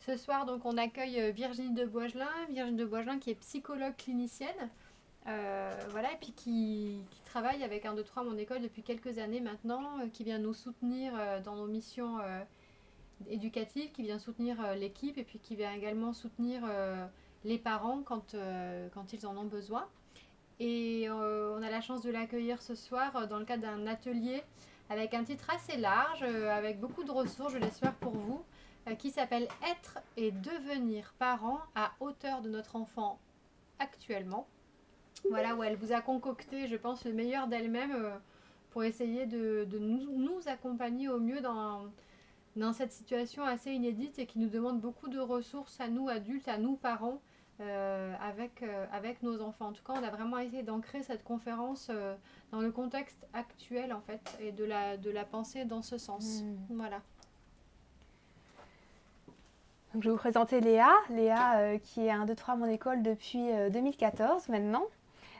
Ce soir, donc, on accueille Virginie de Boigelin. Virginie de Boigelin qui est psychologue clinicienne. Voilà, et puis qui travaille avec 1, 2, 3 Mon École depuis quelques années maintenant, qui vient nous soutenir dans nos missions éducatives, qui vient soutenir l'équipe et puis qui vient également soutenir les parents quand ils en ont besoin. Et on a la chance de l'accueillir ce soir dans le cadre d'un atelier avec un titre assez large, avec beaucoup de ressources, je l'espère pour vous, qui s'appelle Être et devenir parent à hauteur de notre enfant actuellement. Voilà, où elle vous a concocté, je pense, le meilleur d'elle-même pour essayer de nous accompagner au mieux dans cette situation assez inédite et qui nous demande beaucoup de ressources à nous adultes, à nous parents, avec nos enfants. En tout cas, on a vraiment essayé d'ancrer cette conférence dans le contexte actuel, en fait, et de la penser dans ce sens. Voilà. Donc, je vais vous présenter Léa. Léa qui est 1, 2, 3 Mon École depuis 2014 maintenant.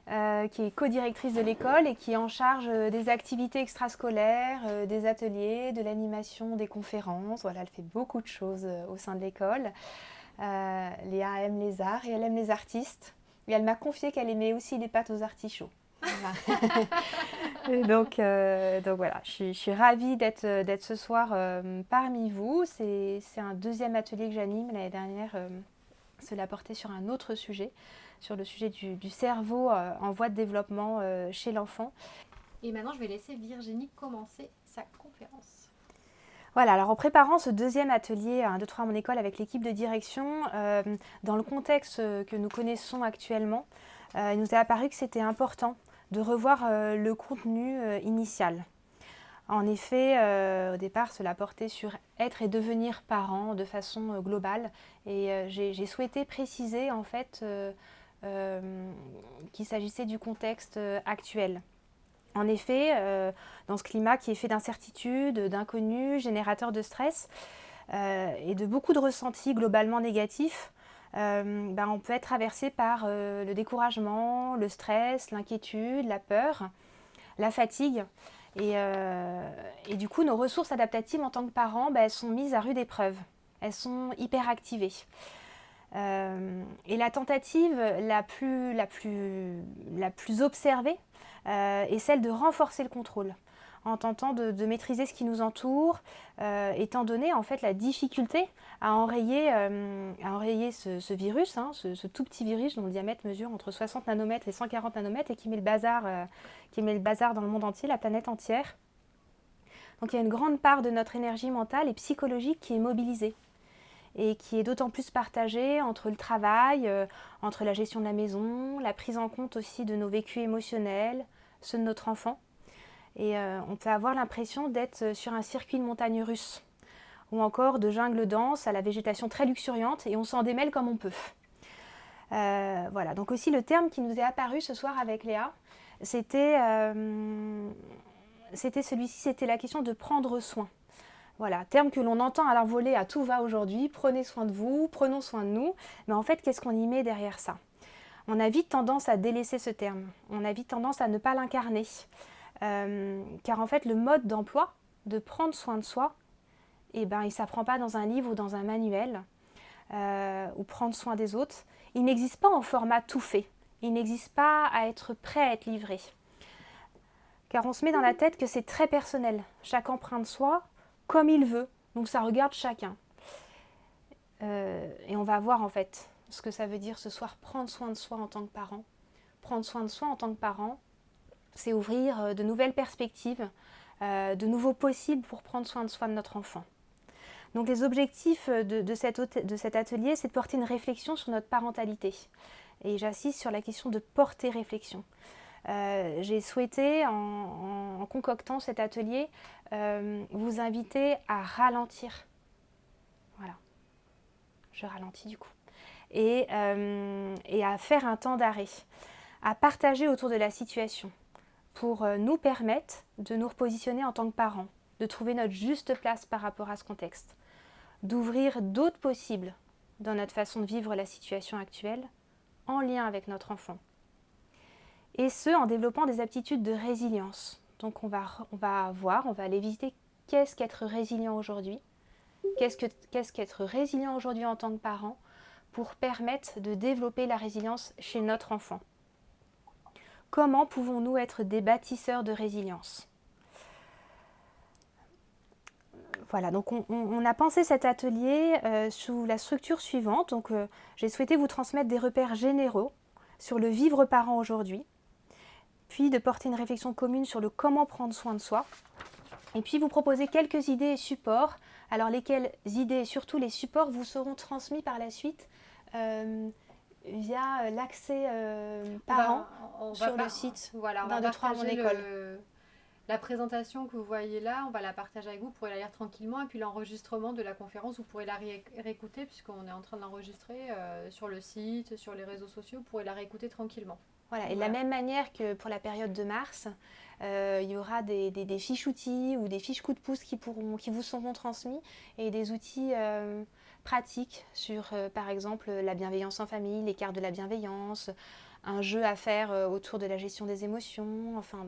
Qui est co-directrice de l'école et qui est en charge des activités extrascolaires, des ateliers, de l'animation, des conférences. Voilà, elle fait beaucoup de choses au sein de l'école. Léa aime les arts et elle aime les artistes. Et elle m'a confié qu'elle aimait aussi les pâtes aux artichauts. Voilà. donc voilà, je suis ravie d'être ce soir parmi vous. C'est un deuxième atelier que j'anime. L'année dernière, cela portait sur un autre sujet, sur le sujet du cerveau en voie de développement chez l'enfant. Et maintenant, je vais laisser Virginie commencer sa conférence. Voilà, alors en préparant ce deuxième atelier 1, 2, 3 Mon École avec l'équipe de direction, dans le contexte que nous connaissons actuellement, il nous est apparu que c'était important de revoir le contenu initial. En effet, au départ, cela portait sur être et devenir parent de façon globale. Et j'ai souhaité préciser en fait qu'il s'agissait du contexte actuel. En effet, dans ce climat qui est fait d'incertitudes, d'inconnus, générateur de stress et de beaucoup de ressentis globalement négatifs, on peut être traversé par le découragement, le stress, l'inquiétude, la peur, la fatigue. Et du coup, nos ressources adaptatives en tant que parents, elles sont mises à rude épreuve. Elles sont hyper activées. Et la tentative la plus observée est celle de renforcer le contrôle en tentant de maîtriser ce qui nous entoure, étant donné en fait la difficulté à enrayer ce virus, ce tout petit virus dont le diamètre mesure entre 60 nanomètres et 140 nanomètres et qui met le bazar dans le monde entier, la planète entière. Donc il y a une grande part de notre énergie mentale et psychologique qui est mobilisée et qui est d'autant plus partagée entre le travail, entre la gestion de la maison, la prise en compte aussi de nos vécus émotionnels, ceux de notre enfant. Et on peut avoir l'impression d'être sur un circuit de montagne russe ou encore de jungle dense à la végétation très luxuriante et on s'en démêle comme on peut. Voilà, donc aussi le terme qui nous est apparu ce soir avec Léa, c'était celui-ci, c'était la question de prendre soin. Voilà, terme que l'on entend à l'envolée à tout va aujourd'hui, prenez soin de vous, prenons soin de nous, mais en fait, qu'est-ce qu'on y met derrière ça? On a vite tendance à délaisser ce terme, on a vite tendance à ne pas l'incarner, car en fait, le mode d'emploi de prendre soin de soi, il ne s'apprend pas dans un livre ou dans un manuel, ou prendre soin des autres. Il n'existe pas en format tout fait, il n'existe pas à être prêt à être livré, car on se met dans la tête que c'est très personnel, chacun prend de soi, comme il veut, donc ça regarde chacun. Et on va voir en fait ce que ça veut dire ce soir, prendre soin de soi en tant que parent. Prendre soin de soi en tant que parent, c'est ouvrir de nouvelles perspectives, de nouveaux possibles pour prendre soin de notre enfant. Donc les objectifs de cet atelier, c'est de porter une réflexion sur notre parentalité. Et j'insiste sur la question de porter réflexion. J'ai souhaité, en concoctant cet atelier, vous inviter à ralentir. Voilà, je ralentis du coup. Et à faire un temps d'arrêt, à partager autour de la situation pour nous permettre de nous repositionner en tant que parents, de trouver notre juste place par rapport à ce contexte, d'ouvrir d'autres possibles dans notre façon de vivre la situation actuelle en lien avec notre enfant. Et ce, en développant des aptitudes de résilience. Donc on va aller visiter qu'est-ce qu'être résilient aujourd'hui, Qu'est-ce qu'être résilient aujourd'hui en tant que parent pour permettre de développer la résilience chez notre enfant? Comment pouvons-nous être des bâtisseurs de résilience? Voilà, donc on a pensé cet atelier sous la structure suivante. Donc, j'ai souhaité vous transmettre des repères généraux sur le vivre parent aujourd'hui, puis de porter une réflexion commune sur le comment prendre soin de soi, et puis vous proposer quelques idées et supports. Alors, lesquelles idées et surtout les supports vous seront transmis par la suite via l'accès parent sur le site d'un, deux, trois, mon école. La présentation que vous voyez là, on va la partager avec vous, vous pourrez la lire tranquillement, et puis l'enregistrement de la conférence, vous pourrez la réécouter puisqu'on est en train de l'enregistrer sur le site, sur les réseaux sociaux, vous pourrez la réécouter tranquillement. Voilà, et de la même manière que pour la période de mars, il y aura des fiches outils ou des fiches coups de pouce qui vous seront transmis, et des outils pratiques sur, par exemple, la bienveillance en famille, les cartes de la bienveillance, un jeu à faire autour de la gestion des émotions, enfin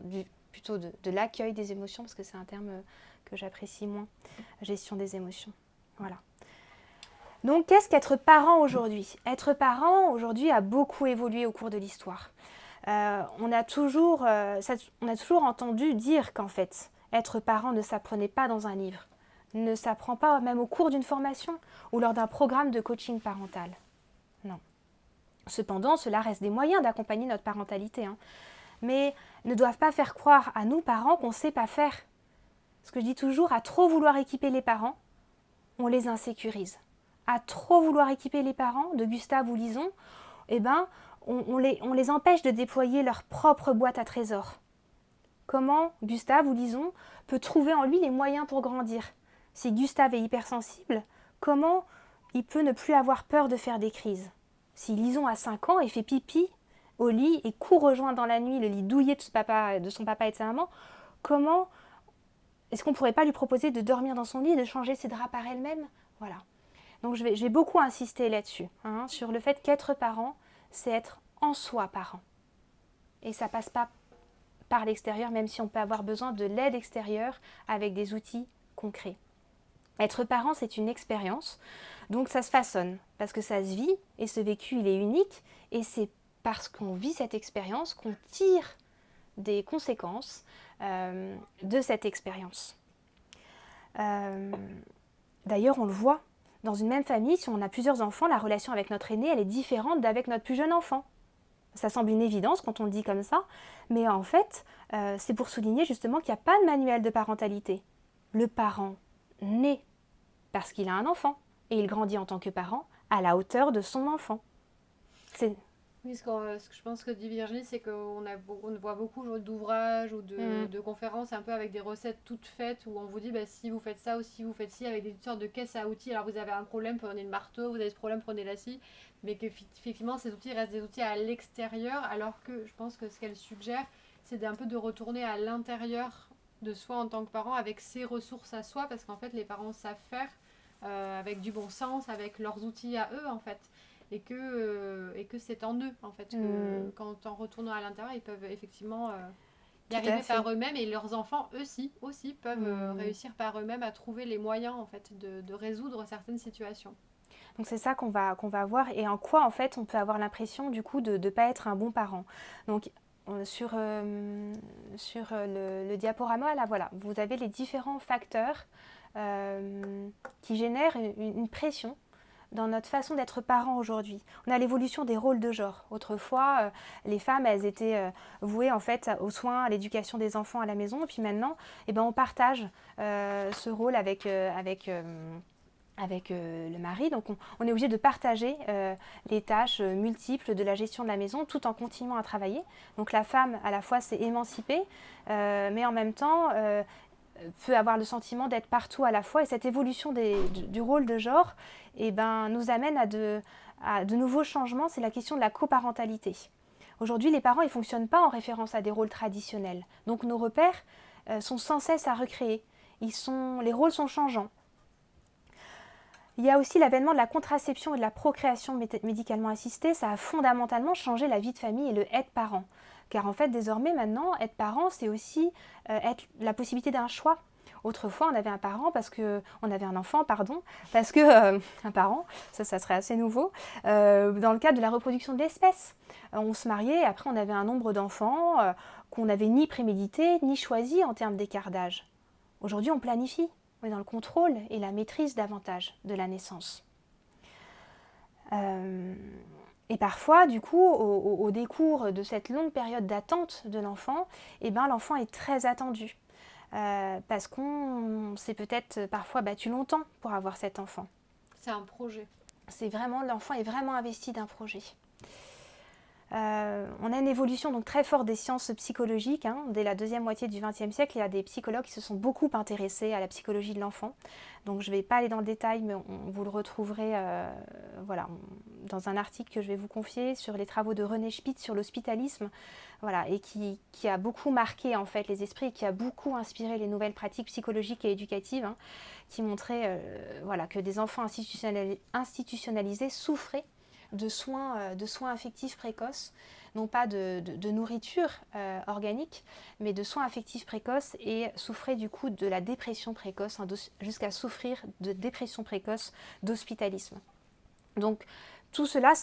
plutôt de l'accueil des émotions, parce que c'est un terme que j'apprécie moins, gestion des émotions. Voilà. Donc, qu'est-ce qu'être parent aujourd'hui? Être parent aujourd'hui a beaucoup évolué au cours de l'histoire. On a toujours entendu dire qu'en fait, être parent ne s'apprenait pas dans un livre, ne s'apprend pas même au cours d'une formation ou lors d'un programme de coaching parental. Non. Cependant, cela reste des moyens d'accompagner notre parentalité, hein. Mais ne doivent pas faire croire à nous, parents, qu'on ne sait pas faire. Ce que je dis toujours, à trop vouloir équiper les parents, on les insécurise. À trop vouloir équiper les parents, de Gustave ou Lison, eh ben, on les empêche de déployer leur propre boîte à trésors. Comment Gustave ou Lison peut trouver en lui les moyens pour grandir? Si Gustave est hypersensible, comment il peut ne plus avoir peur de faire des crises? Si Lison a 5 ans et fait pipi au lit et court rejoindre dans la nuit le lit douillet de son papa et de sa maman, comment est-ce qu'on ne pourrait pas lui proposer de dormir dans son lit et de changer ses draps par elle-même? Voilà. Donc je vais beaucoup insister là-dessus, hein, sur le fait qu'être parent, c'est être en soi parent. Et ça ne passe pas par l'extérieur, même si on peut avoir besoin de l'aide extérieure avec des outils concrets. Être parent, c'est une expérience, donc ça se façonne, parce que ça se vit, et ce vécu, il est unique, et c'est parce qu'on vit cette expérience qu'on tire des conséquences de cette expérience. D'ailleurs, on le voit, dans une même famille, si on a plusieurs enfants, la relation avec notre aîné, elle est différente d'avec notre plus jeune enfant. Ça semble une évidence quand on le dit comme ça, mais en fait, c'est pour souligner justement qu'il n'y a pas de manuel de parentalité. Le parent naît parce qu'il a un enfant, et il grandit en tant que parent à la hauteur de son enfant. Oui, ce que je pense que dit Virginie, c'est qu'on voit beaucoup d'ouvrages ou de conférences un peu avec des recettes toutes faites où on vous dit si vous faites ça ou si vous faites ci, avec des sortes de caisses à outils. Alors vous avez un problème, prenez le marteau, vous avez ce problème, prenez la scie. Mais qu'effectivement, ces outils restent des outils à l'extérieur, alors que je pense que ce qu'elle suggère, c'est d'un peu de retourner à l'intérieur de soi en tant que parent avec ses ressources à soi, parce qu'en fait, les parents savent faire avec du bon sens, avec leurs outils à eux, en fait. Et que c'est en eux, en fait, que quand en retournant à l'intérieur, ils peuvent effectivement y arriver par eux-mêmes, et leurs enfants aussi peuvent réussir par eux-mêmes à trouver les moyens, en fait, de résoudre certaines situations. Donc c'est ça qu'on va voir, et en quoi, en fait, on peut avoir l'impression, du coup, de ne pas être un bon parent. Donc, sur le diaporama, là, voilà, vous avez les différents facteurs qui génèrent une pression dans notre façon d'être parents aujourd'hui. On a l'évolution des rôles de genre. Autrefois, les femmes, elles étaient vouées en fait aux soins, à l'éducation des enfants à la maison. Et puis maintenant, on partage ce rôle avec le mari. Donc on est obligé de partager les tâches multiples de la gestion de la maison tout en continuant à travailler. Donc la femme, à la fois, s'est émancipée, mais en même temps peut avoir le sentiment d'être partout à la fois. Et cette évolution du rôle de genre nous amène à de nouveaux changements. C'est la question de la coparentalité. Aujourd'hui, les parents ne fonctionnent pas en référence à des rôles traditionnels. Donc nos repères sont sans cesse à recréer. Les rôles sont changeants. Il y a aussi l'avènement de la contraception et de la procréation médicalement assistée. Ça a fondamentalement changé la vie de famille et le être parent. Car en fait, désormais, maintenant, être parent, c'est aussi être la possibilité d'un choix. Autrefois, on avait un enfant, parce que un parent, ça serait assez nouveau, dans le cadre de la reproduction de l'espèce. On se mariait et après on avait un nombre d'enfants qu'on n'avait ni prémédité, ni choisi en termes d'écart d'âge. Aujourd'hui, on planifie, on est dans le contrôle et la maîtrise davantage de la naissance. Et parfois, du coup, au décours de cette longue période d'attente de l'enfant, l'enfant est très attendu. Parce qu'on s'est peut-être parfois battu longtemps pour avoir cet enfant. C'est un projet. L'enfant est vraiment investi d'un projet. On a une évolution donc très forte des sciences psychologiques. Dès la deuxième moitié du XXe siècle, il y a des psychologues qui se sont beaucoup intéressés à la psychologie de l'enfant. Donc je ne vais pas aller dans le détail, mais vous le retrouverez dans un article que je vais vous confier sur les travaux de René Spitz sur l'hospitalisme, et qui a beaucoup marqué en fait les esprits et qui a beaucoup inspiré les nouvelles pratiques psychologiques et éducatives, qui montraient que des enfants institutionnalisés souffraient de soins affectifs précoces, non pas de nourriture organique, mais de soins affectifs précoces, et souffraient du coup de la dépression précoce, jusqu'à souffrir de dépression précoce, d'hospitalisme. Donc tout cela,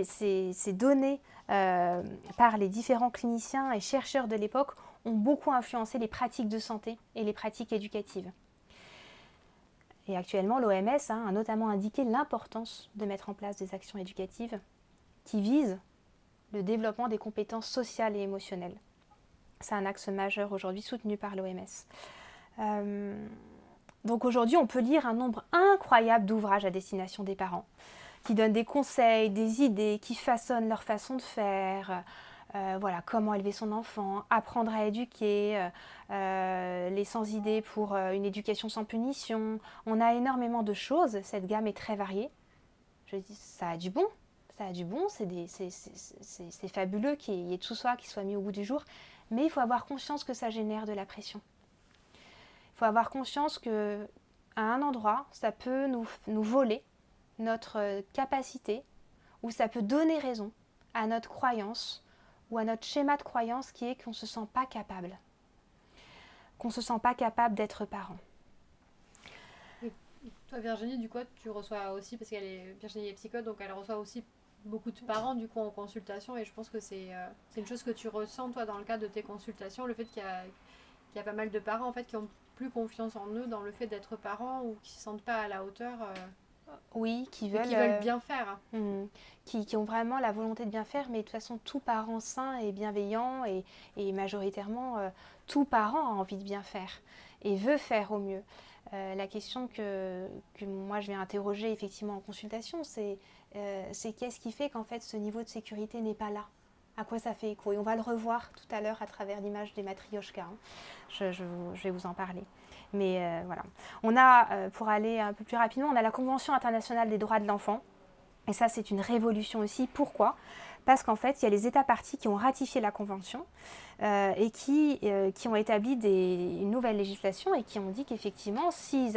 ces données par les différents cliniciens et chercheurs de l'époque ont beaucoup influencé les pratiques de santé et les pratiques éducatives. Et actuellement, l'OMS a notamment indiqué l'importance de mettre en place des actions éducatives qui visent le développement des compétences sociales et émotionnelles. C'est un axe majeur aujourd'hui soutenu par l'OMS. Donc aujourd'hui, on peut lire un nombre incroyable d'ouvrages à destination des parents qui donnent des conseils, des idées, qui façonnent leur façon de faire, comment élever son enfant, apprendre à éduquer, les sans-idées pour une éducation sans punition. On a énormément de choses, cette gamme est très variée. Je dis, ça a du bon, c'est fabuleux qu'il y ait tout ça qui soit mis au goût du jour, mais il faut avoir conscience que ça génère de la pression. Il faut avoir conscience qu'à un endroit, ça peut nous voler notre capacité, ou ça peut donner raison à notre croyance, ou à notre schéma de croyance qui est qu'on ne se sent pas capable. Qu'on ne se sent pas capable d'être parent. Et toi, Virginie, du coup, tu reçois aussi, parce Virginie est psychologue, donc elle reçoit aussi beaucoup de parents du coup en consultation, et je pense que c'est une chose que tu ressens toi dans le cadre de tes consultations, le fait qu'il y a pas mal de parents en fait qui ont plus confiance en eux dans le fait d'être parents, ou qui ne se sentent pas à la hauteur. Oui, qui veulent bien faire. Qui ont vraiment la volonté de bien faire, mais de toute façon, tout parent sain et bienveillant, et majoritairement, tout parent a envie de bien faire et veut faire au mieux. La question que moi je vais interroger effectivement en consultation, c'est qu'est-ce qui fait qu'en fait ce niveau de sécurité n'est pas là ? À quoi ça fait écho ? Et on va le revoir tout à l'heure à travers l'image des matrioshkas. Je vais vous en parler. Mais voilà. On a, pour aller un peu plus rapidement, on a la Convention internationale des droits de l'enfant. Et ça, c'est une révolution aussi. Pourquoi ? Parce qu'en fait, il y a les États parties qui ont ratifié la Convention et qui ont établi une nouvelle législation, et qui ont dit qu'effectivement, si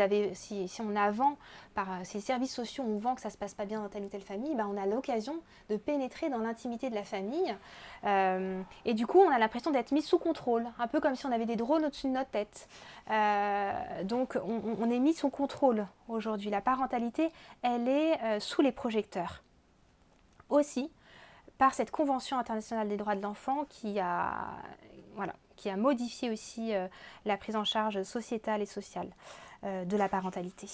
on a vent, par ces services sociaux, on vend que ça ne se passe pas bien dans telle ou telle famille, on a l'occasion de pénétrer dans l'intimité de la famille. Et du coup, on a l'impression d'être mis sous contrôle, un peu comme si on avait des drones au-dessus de notre tête. Donc, on est mis sous contrôle aujourd'hui. La parentalité, elle est sous les projecteurs. Aussi, par cette Convention internationale des droits de l'enfant qui a modifié aussi la prise en charge sociétale et sociale de la parentalité.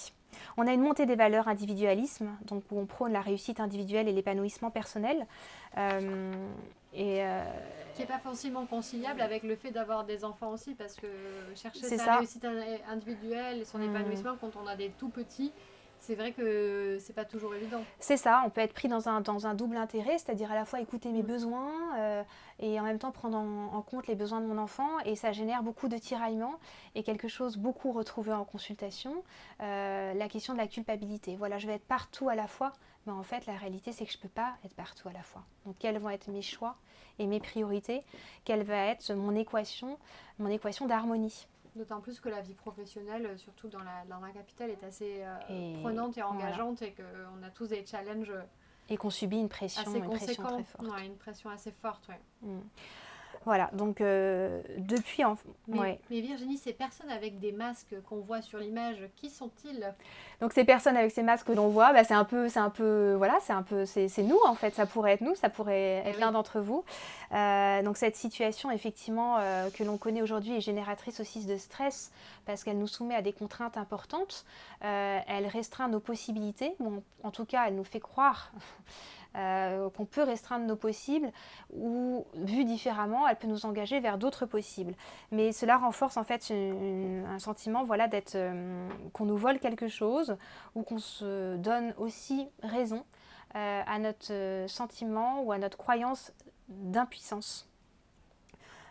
On a une montée des valeurs individualisme, donc où on prône la réussite individuelle et l'épanouissement personnel. Qui n'est pas forcément conciliable avec le fait d'avoir des enfants aussi, parce que chercher sa réussite individuelle et son épanouissement quand on a des tout petits, c'est vrai que c'est pas toujours évident. C'est ça, on peut être pris dans un double intérêt, c'est-à-dire à la fois écouter mes besoins et en même temps prendre en compte les besoins de mon enfant, et ça génère beaucoup de tiraillements, et quelque chose beaucoup retrouvé en consultation, la question de la culpabilité. Voilà, je vais être partout à la fois, mais en fait la réalité c'est que je ne peux pas être partout à la fois. Donc quels vont être mes choix et mes priorités ? Quelle va être mon équation d'harmonie ? D'autant plus que la vie professionnelle, surtout dans la capitale, est assez prenante et engageante, et qu'on a tous des challenges. Et qu'on subit une pression, assez conséquente, très forte. Une pression assez forte, ouais. Voilà, donc depuis... Mais Virginie, ces personnes avec des masques qu'on voit sur l'image, qui sont-ils? Donc ces personnes avec ces masques que l'on voit, bah, c'est nous en fait, ça pourrait être nous, ça pourrait être l'un d'entre vous. Donc cette situation effectivement que l'on connaît aujourd'hui est génératrice aussi de stress parce qu'elle nous soumet à des contraintes importantes, elle restreint nos possibilités, bon, en tout cas elle nous fait croire qu'on peut restreindre nos possibles ou, vu différemment, elle peut nous engager vers d'autres possibles. Mais cela renforce en fait un sentiment voilà, qu'on nous vole quelque chose ou qu'on se donne aussi raison à notre sentiment ou à notre croyance d'impuissance.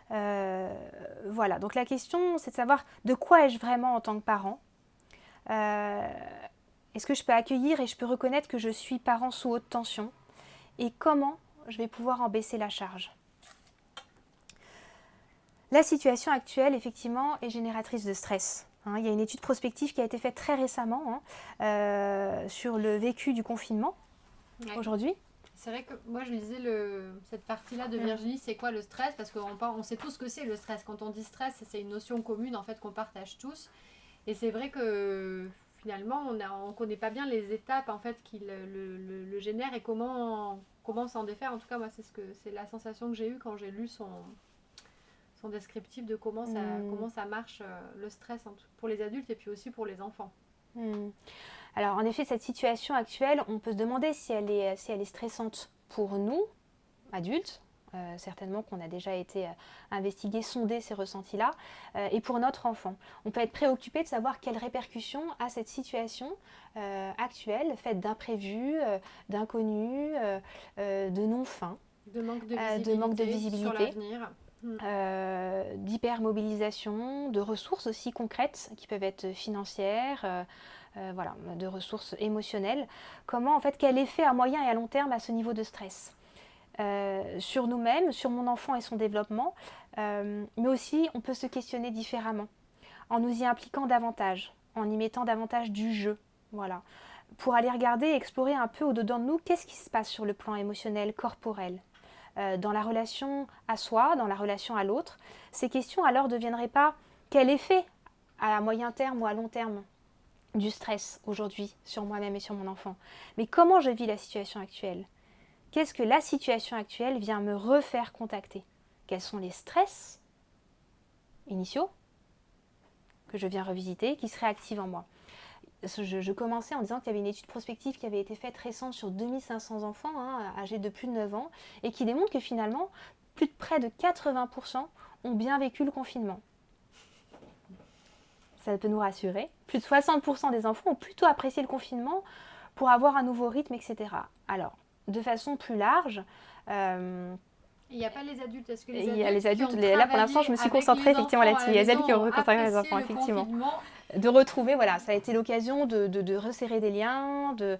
Voilà, donc la question c'est de savoir de quoi ai-je vraiment en tant que parent. Est-ce que je peux accueillir et je peux reconnaître que je suis parent sous haute tension et comment je vais pouvoir en baisser la charge. La situation actuelle, effectivement, est génératrice de stress. Il y a une étude prospective qui a été faite très récemment sur le vécu du confinement aujourd'hui. C'est vrai que moi je lisais cette partie-là de Virginie, c'est quoi le stress? Parce qu'on sait tous ce que c'est le stress. Quand on dit stress, c'est une notion commune en fait qu'on partage tous. Et c'est vrai que finalement on ne connaît pas bien les étapes en fait qui le génèrent et comment s'en défaire. En tout cas moi c'est la sensation que j'ai eue quand j'ai lu son descriptif de comment ça marche le stress pour les adultes et puis aussi pour les enfants. Alors en effet cette situation actuelle on peut se demander si elle est stressante pour nous adultes. Certainement qu'on a déjà été investiguer, sonder ces ressentis-là, et pour notre enfant. On peut être préoccupé de savoir quelles répercussions a cette situation actuelle, faite d'imprévus, d'inconnus, de non-fin, de manque de visibilité sur l'avenir. D'hypermobilisation, de ressources aussi concrètes qui peuvent être financières, voilà, de ressources émotionnelles. Comment, en fait, quel effet à moyen et à long terme à ce niveau de stress sur nous-mêmes, sur mon enfant et son développement, mais aussi on peut se questionner différemment, en nous y impliquant davantage, en y mettant davantage du jeu, voilà, pour aller regarder et explorer un peu au-dedans de nous qu'est-ce qui se passe sur le plan émotionnel, corporel, dans la relation à soi, dans la relation à l'autre. Ces questions alors ne deviendraient pas quel effet à moyen terme ou à long terme du stress aujourd'hui sur moi-même et sur mon enfant, mais comment je vis la situation actuelle. Qu'est-ce que la situation actuelle vient me refaire contacter? Quels sont les stress initiaux que je viens revisiter, qui se réactivent en moi? Je commençais en disant qu'il y avait une étude prospective qui avait été faite récente sur 2500 enfants âgés de plus de 9 ans et qui démontre que finalement, plus de près de 80% ont bien vécu le confinement. Ça peut nous rassurer. Plus de 60% des enfants ont plutôt apprécié le confinement pour avoir un nouveau rythme, etc. Alors, de façon plus large. Il n'y a pas les adultes. Est-ce que les adultes, il y a les adultes là pour l'instant je me suis concentrée effectivement là-dessus. Il y a les adultes qui ont rencontré les enfants effectivement. De retrouver, voilà, ça a été l'occasion de resserrer des liens, de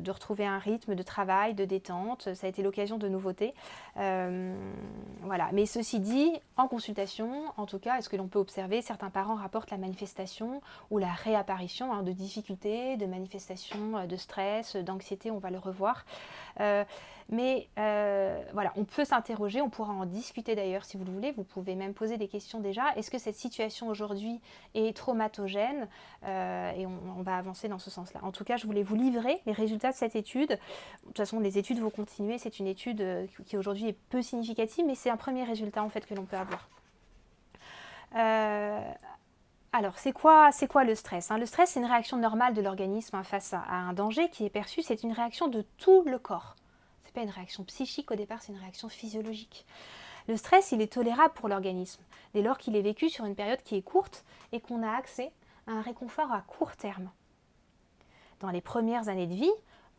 retrouver un rythme de travail, de détente. Ça a été l'occasion de nouveautés. Voilà. Mais ceci dit, en consultation, en tout cas, est-ce que l'on peut observer, certains parents rapportent la manifestation ou la réapparition de difficultés, de manifestations de stress, d'anxiété, on va le revoir. Mais voilà, on peut s'interroger, on pourra en discuter d'ailleurs si vous le voulez. Vous pouvez même poser des questions déjà. Est-ce que cette situation aujourd'hui est traumatogène et on va avancer dans ce sens-là. En tout cas, je voulais vous livrer les résultats de cette étude. De toute façon, les études vont continuer. C'est une étude qui aujourd'hui est peu significative, mais c'est un premier résultat en fait que l'on peut avoir. Alors, c'est quoi le stress? Le stress, c'est une réaction normale de l'organisme face à un danger qui est perçu. C'est une réaction de tout le corps. Ce n'est pas une réaction psychique au départ, c'est une réaction physiologique. Le stress, il est tolérable pour l'organisme, dès lors qu'il est vécu sur une période qui est courte et qu'on a accès à un réconfort à court terme. Dans les premières années de vie,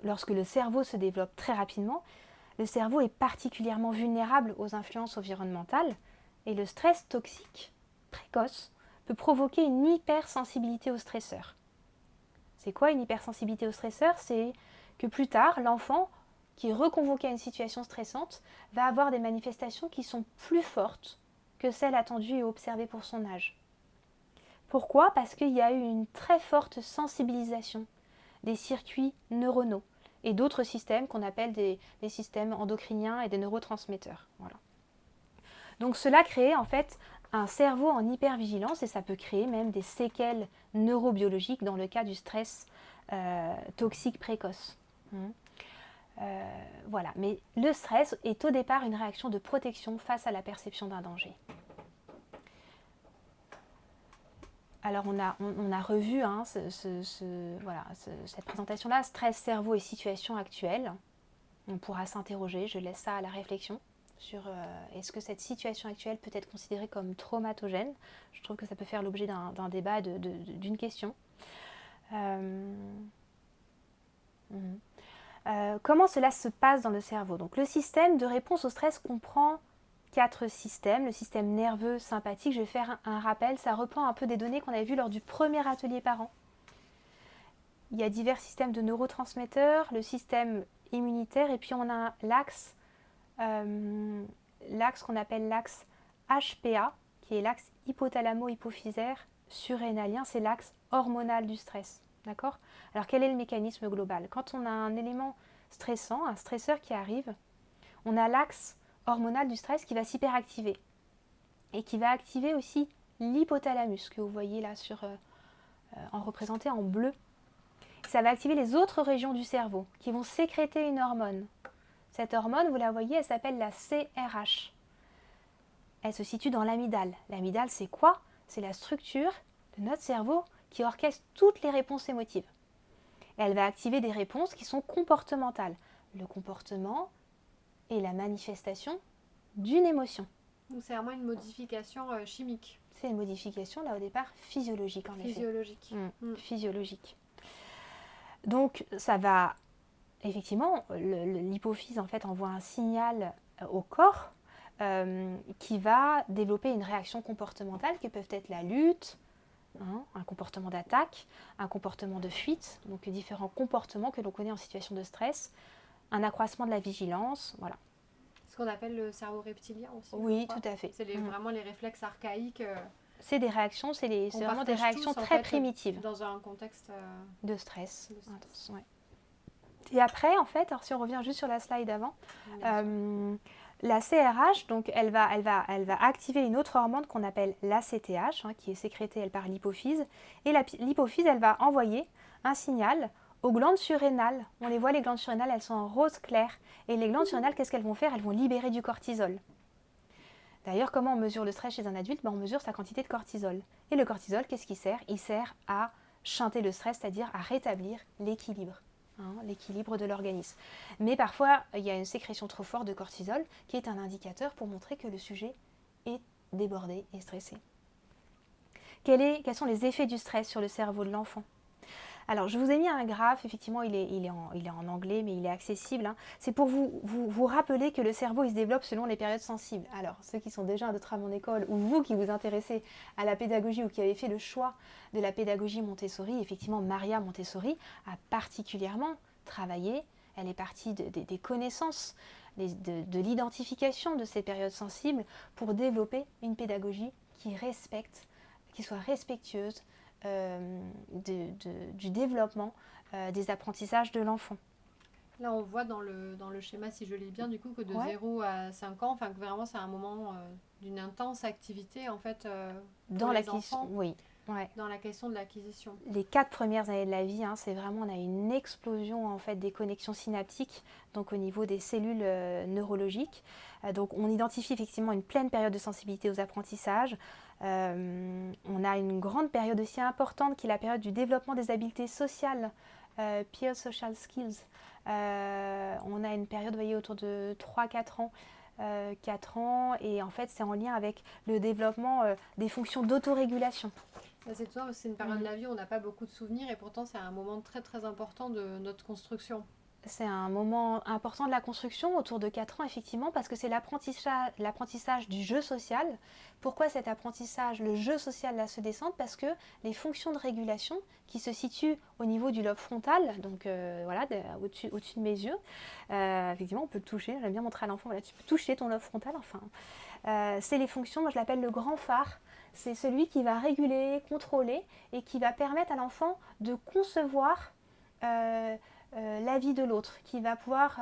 lorsque le cerveau se développe très rapidement, le cerveau est particulièrement vulnérable aux influences environnementales et le stress toxique précoce peut provoquer une hypersensibilité aux stresseurs. C'est quoi une hypersensibilité aux stresseurs? C'est que plus tard, l'enfant qui est reconvoqué à une situation stressante va avoir des manifestations qui sont plus fortes que celles attendues et observées pour son âge. Pourquoi? Parce qu'il y a eu une très forte sensibilisation des circuits neuronaux et d'autres systèmes qu'on appelle des systèmes endocriniens et des neurotransmetteurs. Voilà. Donc cela crée en fait un cerveau en hypervigilance et ça peut créer même des séquelles neurobiologiques dans le cas du stress toxique précoce. Voilà, mais le stress est au départ une réaction de protection face à la perception d'un danger. Alors on a revu cette présentation-là, stress, cerveau et situation actuelle. On pourra s'interroger, je laisse ça à la réflexion, sur est-ce que cette situation actuelle peut être considérée comme traumatogène. Je trouve que ça peut faire l'objet d'un débat, d'une question. Comment cela se passe dans le cerveau? Donc le système de réponse au stress comprend 4 systèmes. Le système nerveux sympathique, je vais faire un rappel, ça reprend un peu des données qu'on avait vues lors du premier atelier parent. Il y a divers systèmes de neurotransmetteurs, le système immunitaire, et puis on a l'axe qu'on appelle l'axe HPA, qui est l'axe hypothalamo-hypophysaire surrénalien, c'est l'axe hormonal du stress. D'accord? Alors quel est le mécanisme global? Quand on a un élément stressant, un stresseur qui arrive, on a l'axe hormonal du stress qui va s'hyperactiver et qui va activer aussi l'hypothalamus que vous voyez là en représenté en bleu. Ça va activer les autres régions du cerveau qui vont sécréter une hormone. Cette hormone, vous la voyez, elle s'appelle la CRH. Elle se situe dans l'amygdale. L'amygdale, c'est quoi? C'est la structure de notre cerveau qui orchestre toutes les réponses émotives. Et elle va activer des réponses qui sont comportementales. Le comportement est la manifestation d'une émotion. Donc c'est vraiment une modification chimique. C'est une modification, là, au départ, physiologique, en effet. Physiologique. Physiologique. Donc, ça va... Effectivement, l'hypophyse, en fait, envoie un signal au corps qui va développer une réaction comportementale qui peuvent être la lutte, un comportement d'attaque, un comportement de fuite, donc différents comportements que l'on connaît en situation de stress, un accroissement de la vigilance, voilà. Ce qu'on appelle le cerveau reptilien aussi. Oui, tout à fait. C'est vraiment les réflexes archaïques. C'est des réactions, c'est vraiment des réactions tous, très primitives. Dans un contexte de stress. Intense, ouais. Et après, en fait, alors si on revient juste sur la slide avant, la CRH, donc elle va activer une autre hormone qu'on appelle l'ACTH, qui est sécrétée elle, par l'hypophyse. Et l'hypophyse, elle va envoyer un signal aux glandes surrénales. On les voit, les glandes surrénales, elles sont en rose clair. Et les glandes surrénales, qu'est-ce qu'elles vont faire? Elles vont libérer du cortisol. D'ailleurs, comment on mesure le stress chez un adulte? On mesure sa quantité de cortisol. Et le cortisol, qu'est-ce qu'il sert? Il sert à chanter le stress, c'est-à-dire à rétablir l'équilibre. L'équilibre de l'organisme. Mais parfois, il y a une sécrétion trop forte de cortisol qui est un indicateur pour montrer que le sujet est débordé et stressé. Quels sont les effets du stress sur le cerveau de l'enfant? Alors, je vous ai mis un graphe, effectivement, il est en anglais, mais il est accessible. C'est pour vous rappeler que le cerveau, il se développe selon les périodes sensibles. Alors, ceux qui sont déjà de travail en école, ou vous qui vous intéressez à la pédagogie ou qui avez fait le choix de la pédagogie Montessori, effectivement, Maria Montessori a particulièrement travaillé, elle est partie des connaissances, de l'identification de ces périodes sensibles pour développer une pédagogie qui soit respectueuse du développement des apprentissages de l'enfant. Là, on voit dans le schéma, si je lis bien, du coup, que de 0 à 5 ans, que vraiment, c'est un moment d'une intense activité, en fait, dans les enfants. Oui. Ouais. Dans la question de l'acquisition. Les 4 premières années de la vie, c'est vraiment, on a une explosion en fait des connexions synaptiques, donc au niveau des cellules neurologiques. Donc on identifie effectivement une pleine période de sensibilité aux apprentissages. On a une grande période aussi importante qui est la période du développement des habiletés sociales, peer social skills. On a une période, vous voyez, autour de 3-4 ans. 4 ans, et en fait c'est en lien avec le développement des fonctions d'autorégulation. C'est une période de la vie où on n'a pas beaucoup de souvenirs et pourtant c'est un moment très très important de notre construction. C'est un moment important de la construction autour de 4 ans effectivement parce que c'est l'apprentissage du jeu social. Pourquoi cet apprentissage, le jeu social là se descend? Parce que les fonctions de régulation qui se situent au niveau du lobe frontal, donc voilà, au-dessus de mes yeux, effectivement on peut le toucher, j'aime bien montrer à l'enfant, voilà, tu peux toucher ton lobe frontal, enfin. C'est les fonctions, moi je l'appelle le grand phare. C'est celui qui va réguler, contrôler et qui va permettre à l'enfant de concevoir la vie de l'autre, qui va pouvoir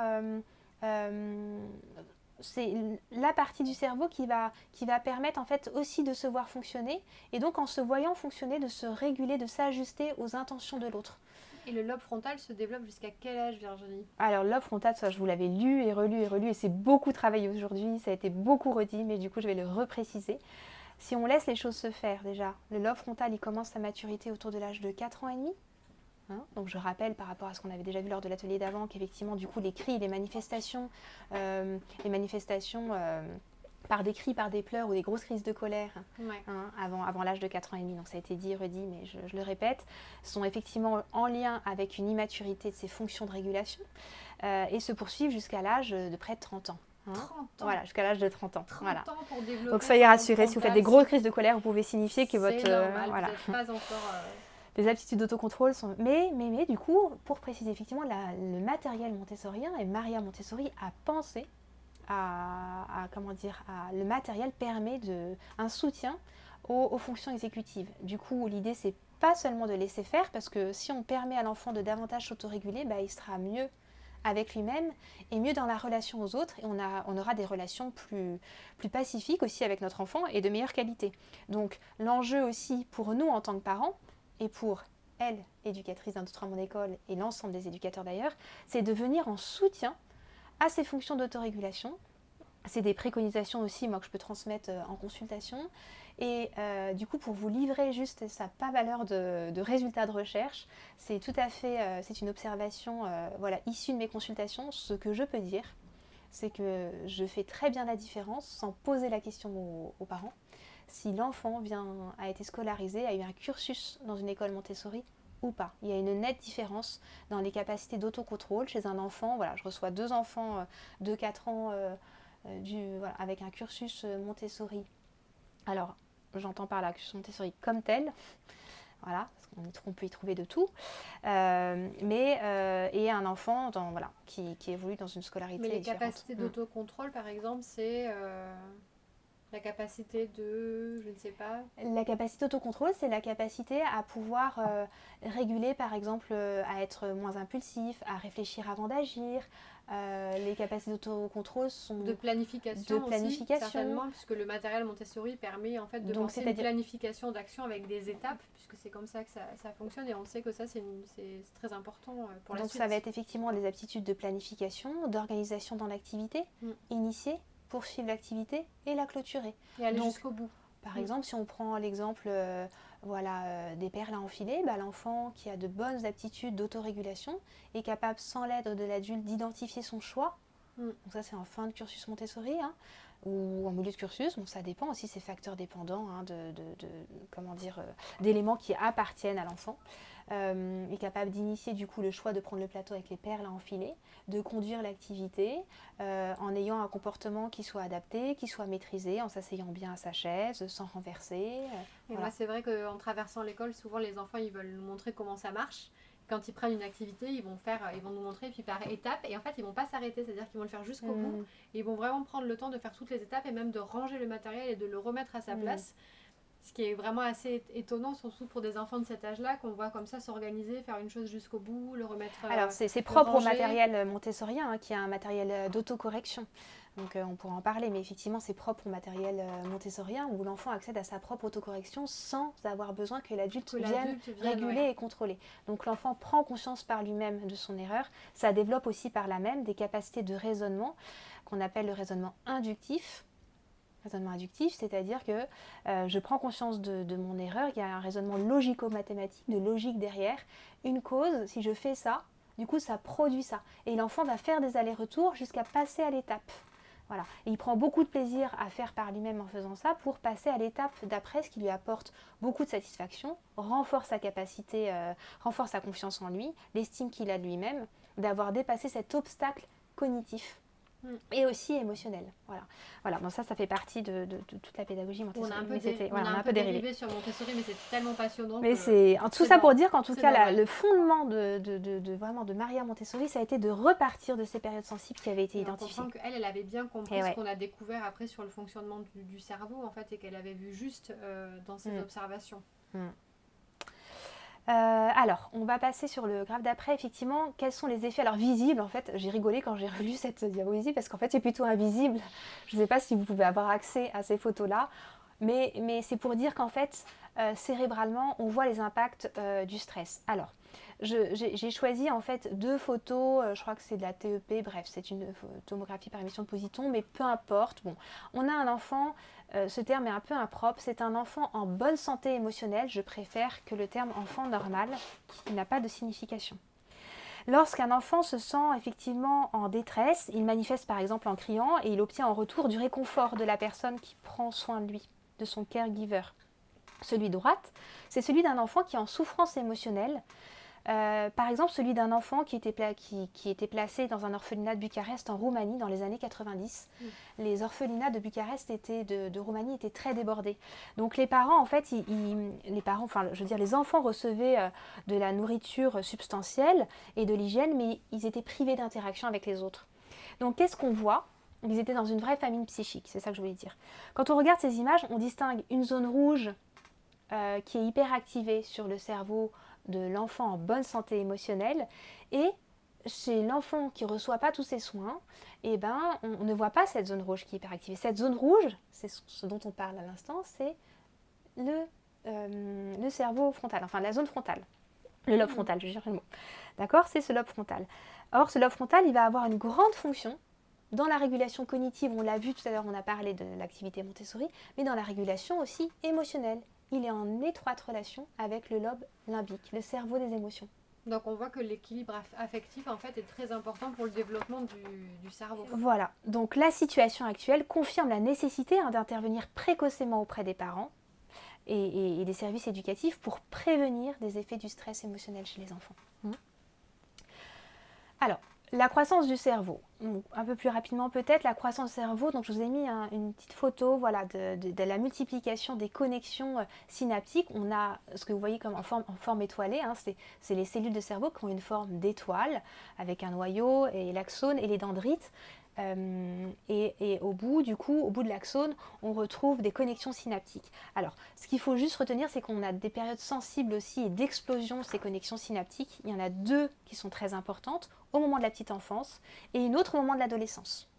c'est la partie du cerveau qui va permettre en fait aussi de se voir fonctionner et donc en se voyant fonctionner, de se réguler, de s'ajuster aux intentions de l'autre. Et le lobe frontal se développe jusqu'à quel âge, Virginie? Alors lobe frontal, ça je vous l'avais lu et relu et c'est beaucoup travaillé aujourd'hui, ça a été beaucoup redit, mais du coup je vais le repréciser. Si on laisse les choses se faire déjà, le lobe frontal il commence sa maturité autour de l'âge de 4 ans et demi. Hein, donc je rappelle par rapport à ce qu'on avait déjà vu lors de l'atelier d'avant qu'effectivement du coup les cris, les manifestations par des cris, par des pleurs ou des grosses crises de colère Ouais. avant l'âge de 4 ans et demi, donc ça a été dit et redit mais je le répète, sont effectivement en lien avec une immaturité de ces fonctions de régulation et se poursuivent jusqu'à l'âge de près de 30 ans. 30 ans. Voilà, jusqu'à l'âge de 30 ans. 30 voilà. ans pour développer. Donc soyez rassurés, si vous faites des grosses crises de colère, vous pouvez signifier que votre... C'est normal, voilà. vous n'êtes pas encore... Les aptitudes d'autocontrôle sont... Mais du coup, pour préciser, effectivement, le matériel montessorien, et Maria Montessori a pensé le matériel permet un soutien aux fonctions exécutives. Du coup, l'idée, c'est pas seulement de laisser faire, parce que si on permet à l'enfant de davantage s'autoréguler, il sera mieux avec lui-même et mieux dans la relation aux autres, et on aura des relations plus pacifiques aussi avec notre enfant et de meilleure qualité. Donc l'enjeu aussi pour nous en tant que parents, et pour elle, éducatrice d'un 2-3 mon école, et l'ensemble des éducateurs d'ailleurs, c'est de venir en soutien à ces fonctions d'autorégulation. C'est des préconisations aussi, moi, que je peux transmettre en consultation. Et du coup, pour vous livrer juste ça, pas valeur de résultats de recherche, c'est tout à fait, c'est une observation issue de mes consultations. Ce que je peux dire, c'est que je fais très bien la différence sans poser la question aux parents. Si l'enfant a été scolarisé, a eu un cursus dans une école Montessori ou pas. Il y a une nette différence dans les capacités d'autocontrôle chez un enfant. Voilà, je reçois 2 enfants de 4 ans avec un cursus Montessori. Alors, j'entends par là cursus Montessori comme tel. Voilà, parce qu'on peut y trouver de tout. Et un enfant qui évolue dans une scolarité Mais les différente. capacités d'autocontrôle, par exemple, c'est... la capacité de, je ne sais pas. La capacité d'autocontrôle, c'est la capacité à pouvoir réguler, par exemple, à être moins impulsif, à réfléchir avant d'agir. Les capacités d'autocontrôle sont... De planification aussi, certainement, puisque le matériel Montessori permet en fait de penser une planification d'action avec des étapes, puisque c'est comme ça que ça fonctionne, et on sait que ça, c'est très important pour la suite. Donc ça va être effectivement les aptitudes de planification, d'organisation dans l'activité, initiée, poursuivre l'activité et la clôturer. Et aller jusqu'au bout. Par exemple, si on prend l'exemple des perles à enfiler, l'enfant qui a de bonnes aptitudes d'autorégulation est capable, sans l'aide de l'adulte, d'identifier son choix. Donc ça, c'est en fin de cursus Montessori, ou en milieu de cursus. Bon, ça dépend aussi, c'est facteurs dépendants d'éléments qui appartiennent à l'enfant. Est capable d'initier du coup le choix de prendre le plateau avec les perles à enfiler, de conduire l'activité en ayant un comportement qui soit adapté, qui soit maîtrisé, en s'asseyant bien à sa chaise, sans renverser. Moi, c'est vrai qu'en traversant l'école, souvent les enfants ils veulent nous montrer comment ça marche. Quand ils prennent une activité, ils vont nous montrer puis par étapes, et en fait ils vont pas s'arrêter, c'est-à-dire qu'ils vont le faire jusqu'au bout, et ils vont vraiment prendre le temps de faire toutes les étapes et même de ranger le matériel et de le remettre à sa place. Ce qui est vraiment assez étonnant, surtout pour des enfants de cet âge-là, qu'on voit comme ça s'organiser, faire une chose jusqu'au bout, le remettre. Alors c'est propre au matériel montessorien, qui est un matériel d'autocorrection. Donc on pourra en parler, mais effectivement c'est propre au matériel montessorien où l'enfant accède à sa propre autocorrection sans avoir besoin que l'adulte vienne réguler et contrôler. Donc l'enfant prend conscience par lui-même de son erreur. Ça développe aussi par là même des capacités de raisonnement qu'on appelle le raisonnement inductif. Raisonnement inductif, c'est-à-dire que je prends conscience de mon erreur, il y a un raisonnement logico-mathématique, de logique derrière. Une cause, si je fais ça, du coup ça produit ça. Et l'enfant va faire des allers-retours jusqu'à passer à l'étape. Voilà. Et il prend beaucoup de plaisir à faire par lui-même en faisant ça pour passer à l'étape d'après, ce qui lui apporte beaucoup de satisfaction, renforce sa capacité, renforce sa confiance en lui, l'estime qu'il a de lui-même, d'avoir dépassé cet obstacle cognitif. Et aussi émotionnel. Voilà. Donc ça fait partie de toute la pédagogie Montessori. On a un peu dérivé sur Montessori, mais c'est tellement passionnant. Mais c'est tout ça pour dire qu'en tout cas, le fondement de Maria Montessori, ça a été de repartir de ces périodes sensibles qui avaient été identifiées. On comprend qu'elle avait bien compris ce qu'on a découvert après sur le fonctionnement du cerveau, en fait, et qu'elle avait vu juste dans ses observations. Alors, on va passer sur le graphe d'après. Effectivement, quels sont les effets? Alors, visibles, en fait, j'ai rigolé quand j'ai relu cette diapositive parce qu'en fait, c'est plutôt invisible. Je ne sais pas si vous pouvez avoir accès à ces photos-là, mais c'est pour dire qu'en fait, cérébralement, on voit les impacts du stress. Alors, j'ai choisi en fait 2 photos, je crois que c'est de la TEP, bref, c'est une tomographie par émission de positons, mais peu importe. Bon, on a un enfant, ce terme est un peu impropre, c'est un enfant en bonne santé émotionnelle, je préfère que le terme enfant normal, qui n'a pas de signification. Lorsqu'un enfant se sent effectivement en détresse, il manifeste par exemple en criant et il obtient en retour du réconfort de la personne qui prend soin de lui, de son caregiver. Celui de droite, c'est celui d'un enfant qui est en souffrance émotionnelle. Par exemple, celui d'un enfant qui était placé dans un orphelinat de Bucarest en Roumanie dans les années 90. Les orphelinats de Bucarest de Roumanie étaient très débordés. Donc les parents, en fait, les enfants recevaient de la nourriture substantielle et de l'hygiène, mais ils étaient privés d'interaction avec les autres. Donc qu'est-ce qu'on voit? Ils étaient dans une vraie famine psychique, c'est ça que je voulais dire. Quand on regarde ces images, on distingue une zone rouge qui est hyperactivée sur le cerveau de l'enfant en bonne santé émotionnelle, et chez l'enfant qui ne reçoit pas tous ses soins, eh ben, on ne voit pas cette zone rouge qui est hyperactivée. Cette zone rouge, c'est ce dont on parle à l'instant, c'est le cerveau frontal, enfin la zone frontale. Le lobe frontal, je cherche le mot. D'accord? C'est ce lobe frontal. Or, ce lobe frontal, il va avoir une grande fonction dans la régulation cognitive. On l'a vu tout à l'heure, on a parlé de l'activité Montessori, mais dans la régulation aussi émotionnelle. Il est en étroite relation avec le lobe limbique, le cerveau des émotions. Donc on voit que l'équilibre affectif en fait est très important pour le développement du cerveau. Voilà, donc la situation actuelle confirme la nécessité d'intervenir précocement auprès des parents et des services éducatifs pour prévenir des effets du stress émotionnel chez les enfants. Alors, la croissance du cerveau. Donc, un peu plus rapidement peut-être, la croissance du cerveau. Donc, je vous ai mis une petite photo voilà, de la multiplication des connexions synaptiques. On a ce que vous voyez comme en forme étoilée. Hein, c'est les cellules de cerveau qui ont une forme d'étoile avec un noyau et l'axone et les dendrites. Et au bout de l'axone, on retrouve des connexions synaptiques. Alors, ce qu'il faut juste retenir, c'est qu'on a des périodes sensibles aussi et d'explosion de ces connexions synaptiques. Il y en a 2 qui sont très importantes, au moment de la petite enfance et une autre au moment de l'adolescence.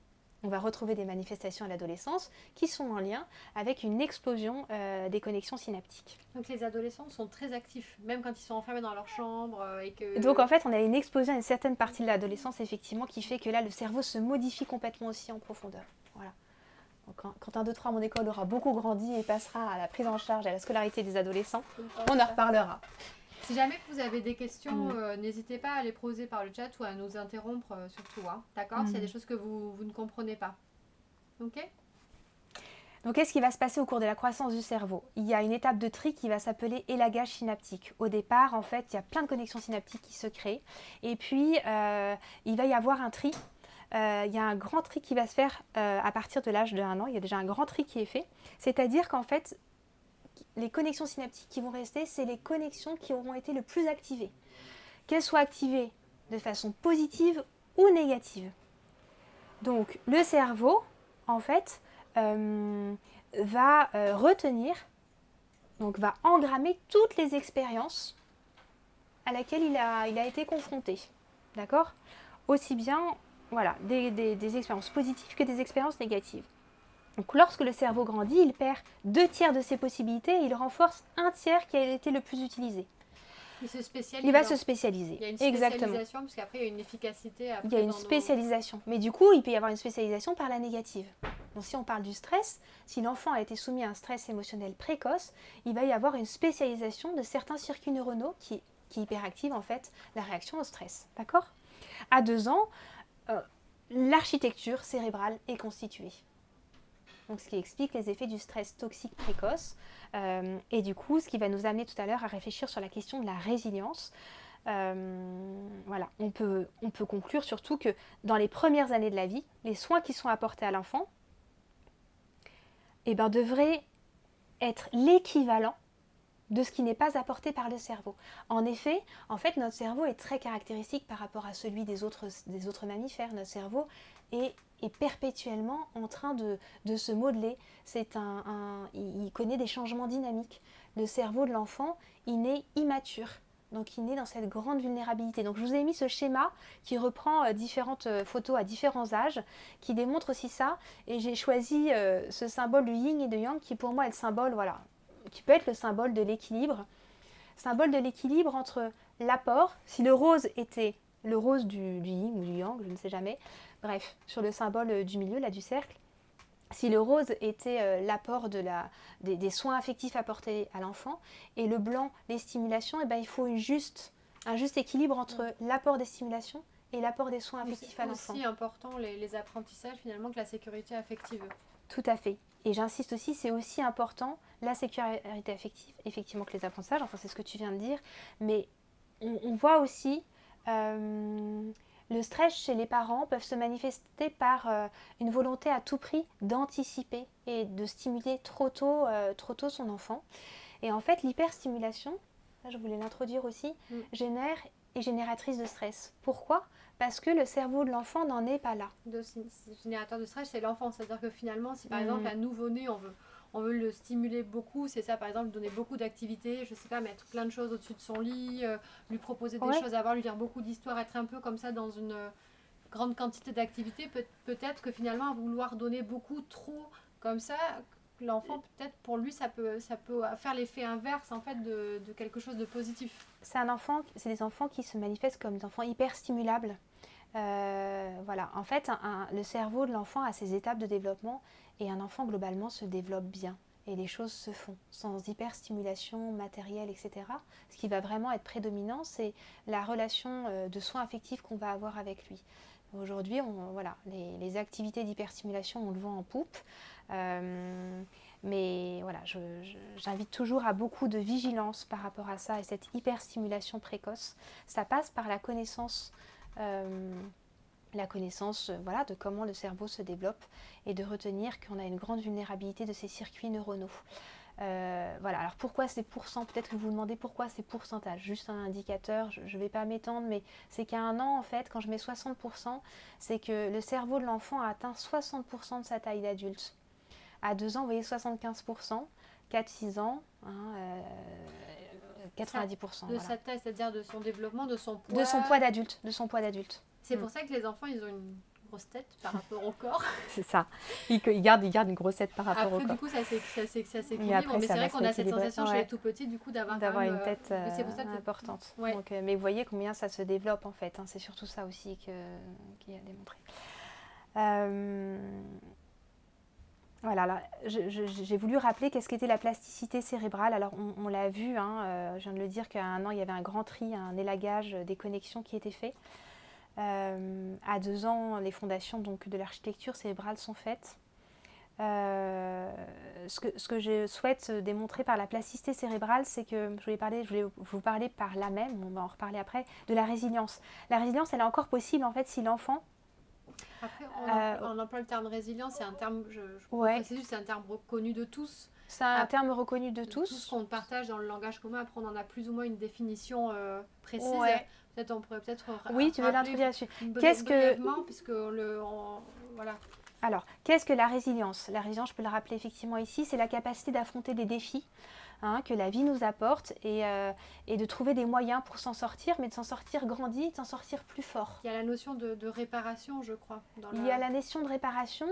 On va retrouver des manifestations à l'adolescence qui sont en lien avec une explosion des connexions synaptiques. Donc les adolescents sont très actifs, même quand ils sont enfermés dans leur chambre et que... Donc en fait, on a une explosion à une certaine partie de l'adolescence, effectivement, qui fait que là, le cerveau se modifie complètement aussi en profondeur. Voilà. Donc, quand un 2, 3 mon école aura beaucoup grandi et passera à la prise en charge et à la scolarité des adolescents, on en reparlera. Si jamais vous avez des questions, n'hésitez pas à les poser par le chat ou à nous interrompre surtout. Hein, d'accord? S'il y a des choses que vous ne comprenez pas. Ok? Donc, qu'est-ce qui va se passer au cours de la croissance du cerveau? Il y a une étape de tri qui va s'appeler élagage synaptique. Au départ, en fait, il y a plein de connexions synaptiques qui se créent. Et puis, il va y avoir un tri. Il y a un grand tri qui va se faire à partir de l'âge de 1 an. Il y a déjà un grand tri qui est fait. C'est-à-dire qu'en fait, les connexions synaptiques qui vont rester, c'est les connexions qui auront été le plus activées. Qu'elles soient activées de façon positive ou négative. Donc, le cerveau, en fait, va retenir, donc va engrammer toutes les expériences à laquelle il a été confronté. D'accord? Aussi bien voilà, des expériences positives que des expériences négatives. Donc lorsque le cerveau grandit, il perd 2/3 de ses possibilités et il renforce 1/3 qui a été le plus utilisé. Il se spécialise. Il va se spécialiser. Il y a une spécialisation, parce qu'après il y a une efficacité. Il y a une spécialisation. Mais du coup, il peut y avoir une spécialisation par la négative. Donc si on parle du stress, si l'enfant a été soumis à un stress émotionnel précoce, il va y avoir une spécialisation de certains circuits neuronaux qui hyperactivent en fait la réaction au stress. D'accord? À 2 ans, l'architecture cérébrale est constituée. Donc, ce qui explique les effets du stress toxique précoce. Et du coup, ce qui va nous amener tout à l'heure à réfléchir sur la question de la résilience. Voilà, on peut conclure surtout que dans les premières années de la vie, les soins qui sont apportés à l'enfant devraient être l'équivalent de ce qui n'est pas apporté par le cerveau. En effet, notre cerveau est très caractéristique par rapport à celui des autres mammifères. Notre cerveau est perpétuellement en train de se modeler. Il connaît des changements dynamiques. Le cerveau de l'enfant, il naît immature. Donc il naît dans cette grande vulnérabilité. Donc je vous ai mis ce schéma qui reprend différentes photos à différents âges, qui démontre aussi ça. Et j'ai choisi ce symbole du yin et de yang qui pour moi est le symbole, voilà, qui peut être le symbole de l'équilibre. Symbole de l'équilibre entre l'apport, si le rose était le rose du yin ou du yang, je ne sais jamais, bref, sur le symbole du milieu, là du cercle, si le rose était l'apport des soins affectifs apportés à l'enfant, et le blanc, les stimulations, et ben, il faut un juste équilibre entre l'apport des stimulations et l'apport des soins affectifs à l'enfant. C'est aussi important les apprentissages finalement que la sécurité affective. Tout à fait. Et j'insiste aussi, c'est aussi important la sécurité affective, effectivement, que les apprentissages, enfin c'est ce que tu viens de dire, mais on voit aussi le stress chez les parents peut se manifester par une volonté à tout prix d'anticiper et de stimuler trop tôt son enfant. Et en fait, l'hyperstimulation, là, je voulais l'introduire aussi, est génératrice de stress. Pourquoi ? Parce que le cerveau de l'enfant n'en est pas là. Le générateur de stress, c'est l'enfant. C'est-à-dire que finalement, si par exemple un nouveau-né, on veut le stimuler beaucoup, c'est ça, par exemple, lui donner beaucoup d'activités, je sais pas, mettre plein de choses au-dessus de son lit, lui proposer des choses à voir, lui dire beaucoup d'histoires, être un peu comme ça dans une grande quantité d'activités, peut-être que finalement, à vouloir donner beaucoup, trop, comme ça, l'enfant, peut-être pour lui, ça peut faire l'effet inverse en fait de quelque chose de positif. C'est des enfants qui se manifestent comme des enfants hyper stimulables. Voilà, en fait, le cerveau de l'enfant a ses étapes de développement et un enfant globalement se développe bien et les choses se font sans hyperstimulation matérielle, etc. Ce qui va vraiment être prédominant, c'est la relation de soins affectifs qu'on va avoir avec lui. Aujourd'hui, voilà, les activités d'hyperstimulation, on le vend en poupe. Mais voilà, j'invite toujours à beaucoup de vigilance par rapport à ça et cette hyperstimulation précoce. Ça passe par la connaissance voilà, de comment le cerveau se développe et de retenir qu'on a une grande vulnérabilité de ces circuits neuronaux. Voilà, alors pourquoi ces pourcents ? Peut-être que vous vous demandez pourquoi ces pourcentages. Juste un indicateur, je ne vais pas m'étendre, mais c'est qu'à un an, en fait, quand je mets 60%, c'est que le cerveau de l'enfant a atteint 60% de sa taille d'adulte. À 2 ans, vous voyez 75%, 4-6 ans, 90%. De sa taille, c'est-à-dire de son développement, de son poids. De son poids d'adulte. C'est pour ça que les enfants, ils ont une grosse tête par rapport au corps. C'est ça. Ils gardent une grosse tête par rapport au corps. Après, du coup, ça s'équilibre. Mais c'est vrai qu'on a cette sensation chez les tout petits, du coup, d'avoir une tête importante. Ouais. Donc, mais vous voyez combien ça se développe, en fait. Hein. C'est surtout ça aussi qui a démontré. Voilà, là, j'ai voulu rappeler qu'est-ce qu'était la plasticité cérébrale. Alors, on l'a vu, je viens de le dire qu'à un an, il y avait un grand tri, un élagage des connexions qui était fait. À 2 ans, les fondations donc, de l'architecture cérébrale sont faites. Ce que je souhaite démontrer par la plasticité cérébrale, c'est que je voulais vous parler par là même, on va en reparler après, de la résilience. La résilience, elle est encore possible en fait si l'enfant... Après, on emploie le terme résilience, c'est un terme, c'est un terme reconnu de tous. C'est un terme reconnu de tous. Tout ce qu'on partage dans le langage commun, après on en a plus ou moins une définition précise. Ouais. Peut-être on pourrait oui, tu veux l'introduire là-dessus. Qu'est-ce que... puisque voilà. Alors, qu'est-ce que la résilience ? La résilience, je peux le rappeler effectivement ici, c'est la capacité d'affronter des défis que la vie nous apporte et de trouver des moyens pour s'en sortir, mais de s'en sortir grandi, de s'en sortir plus fort. Il y a la notion de réparation, je crois. Il y a la notion de réparation,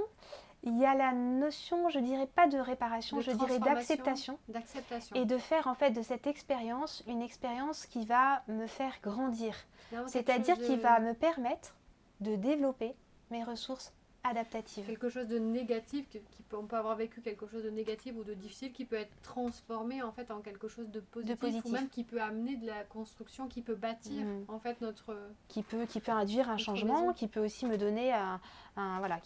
il y a la notion, je dirais pas de réparation, je dirais d'acceptation. Et de faire en fait de cette expérience une expérience qui va me faire grandir. C'est-à-dire qui va me permettre de développer mes ressources adaptative. Quelque chose de négatif, on peut avoir vécu quelque chose de négatif ou de difficile qui peut être transformé en fait en quelque chose de positif. Ou même qui peut amener de la construction, qui peut bâtir en fait notre... Qui peut induire un changement, maison. Qui peut aussi me donner voilà,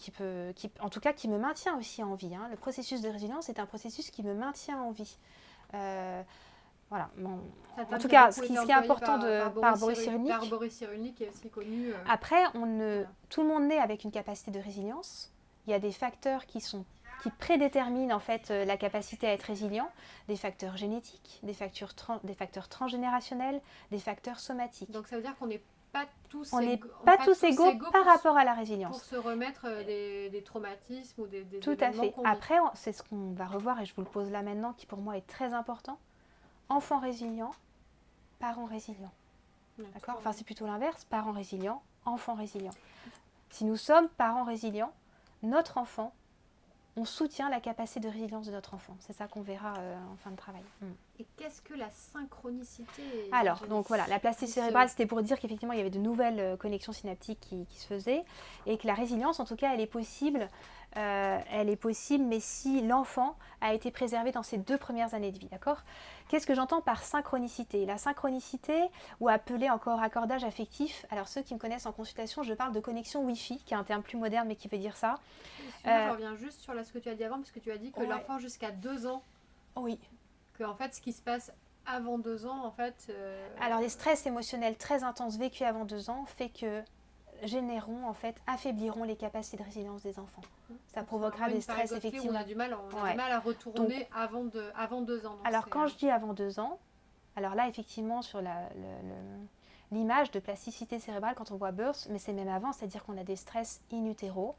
en tout cas qui me maintient aussi en vie. Hein. Le processus de résilience est un processus qui me maintient en vie. Voilà. Bon. En tout cas, ce qui est important par Boris Cyrulnik. Par Boris Cyrulnik, qui est aussi connu. Après, tout le monde naît avec une capacité de résilience. Il y a des facteurs qui prédéterminent en fait la capacité à être résilient, des facteurs génétiques, des facteurs transgénérationnels, des facteurs somatiques. Donc ça veut dire qu'on n'est pas tous égaux par rapport à la résilience. Pour se remettre des traumatismes ou des Tout à fait. Après, c'est ce qu'on va revoir et je vous le pose là maintenant qui pour moi est très important. Enfant résilient, parents résilients. D'accord ? Enfin, c'est plutôt l'inverse, parents résilients, enfants résilients. Si nous sommes parents résilients, notre enfant, on soutient la capacité de résilience de notre enfant. C'est ça qu'on verra en fin de travail. Et qu'est-ce que la synchronicité? Alors, donc voilà, la plasticité cérébrale, c'était pour dire qu'effectivement, il y avait de nouvelles connexions synaptiques qui se faisaient et que la résilience, en tout cas, elle est possible, mais si l'enfant a été préservé dans ses 2 premières années de vie, d'accord ? Qu'est-ce que j'entends par synchronicité ? La synchronicité, ou appelée encore raccordage affectif, alors ceux qui me connaissent en consultation, je parle de connexion Wi-Fi, qui est un terme plus moderne, mais qui veut dire ça. Je reviens juste sur ce que tu as dit avant, parce que tu as dit que l'enfant jusqu'à 2 ans, oui, que en fait, ce qui se passe avant 2 ans, en fait... Alors, les stress émotionnels très intenses vécus avant 2 ans fait que affaibliront les capacités de résilience des enfants. Ça provoquera des stress, effectivement. On a du mal à retourner donc, avant 2 ans. Alors, quand je dis avant 2 ans, alors là, effectivement, sur l'image de plasticité cérébrale, quand on voit birth, mais c'est même avant, c'est-à-dire qu'on a des stress in utero.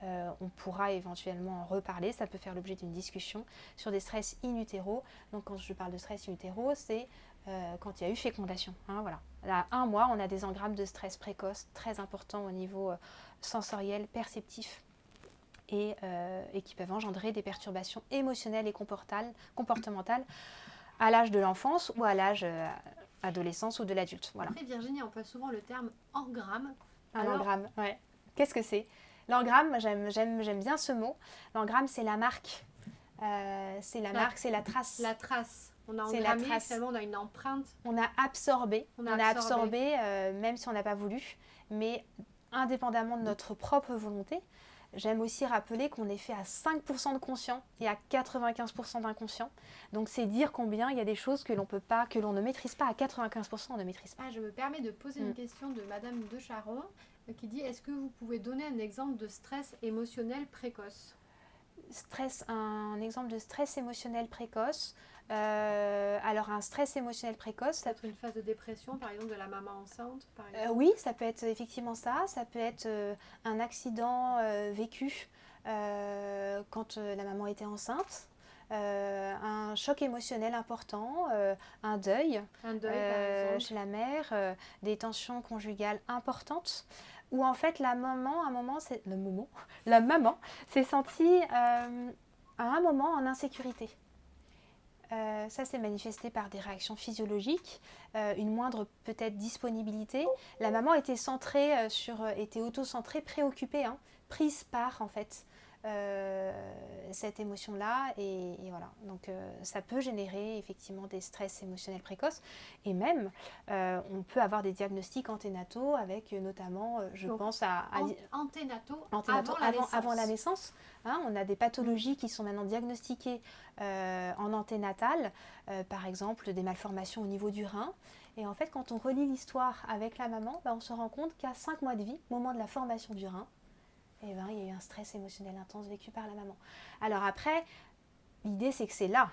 On pourra éventuellement en reparler, ça peut faire l'objet d'une discussion sur des stress in utero. Donc, quand je parle de stress in utero, c'est quand il y a eu fécondation. Voilà. À 1 mois, on a des engrammes de stress précoce très importants au niveau sensoriel, perceptif et qui peuvent engendrer des perturbations émotionnelles et comportementales à l'âge de l'enfance ou à l'âge adolescence ou de l'adulte. Voilà. Après, Virginie, on passe souvent le terme engramme. Engramme, ouais. Qu'est-ce que c'est ? L'engramme, j'aime bien ce mot. L'engramme, c'est la marque. C'est la marque, c'est la trace. La trace. On a engrammé, finalement, on a une empreinte. On a absorbé. Même si on n'a pas voulu. Mais indépendamment de notre propre volonté, j'aime aussi rappeler qu'on est fait à 5% de conscient et à 95% d'inconscient. Donc, c'est dire combien il y a des choses que l'on ne maîtrise pas. À 95%, on ne maîtrise pas. Je me permets de poser une question de Madame de Charon qui dit: est-ce que vous pouvez donner un exemple de stress émotionnel précoce ? Un exemple de stress émotionnel précoce. Alors, un stress émotionnel précoce, ça peut être une phase de dépression, par exemple, de la maman enceinte, par exemple. Oui, ça peut être effectivement ça. Ça peut être un accident vécu quand la maman était enceinte. Un choc émotionnel important, un deuil chez la mère, des tensions conjugales importantes, où en fait la maman s'est sentie à un moment en insécurité. Ça s'est manifesté par des réactions physiologiques, une moindre peut-être disponibilité. La maman était était auto-centrée, préoccupée, prise par en fait cette émotion-là et voilà. Donc ça peut générer effectivement des stress émotionnels précoces et même on peut avoir des diagnostics anténataux avec notamment, je pense à anténataux avant la naissance. On a des pathologies qui sont maintenant diagnostiquées en anténatal, par exemple des malformations au niveau du rein. Et en fait, quand on relit l'histoire avec la maman, on se rend compte qu'à 5 mois de vie, au moment de la formation du rein, il y a eu un stress émotionnel intense vécu par la maman. Alors après, l'idée c'est que c'est là.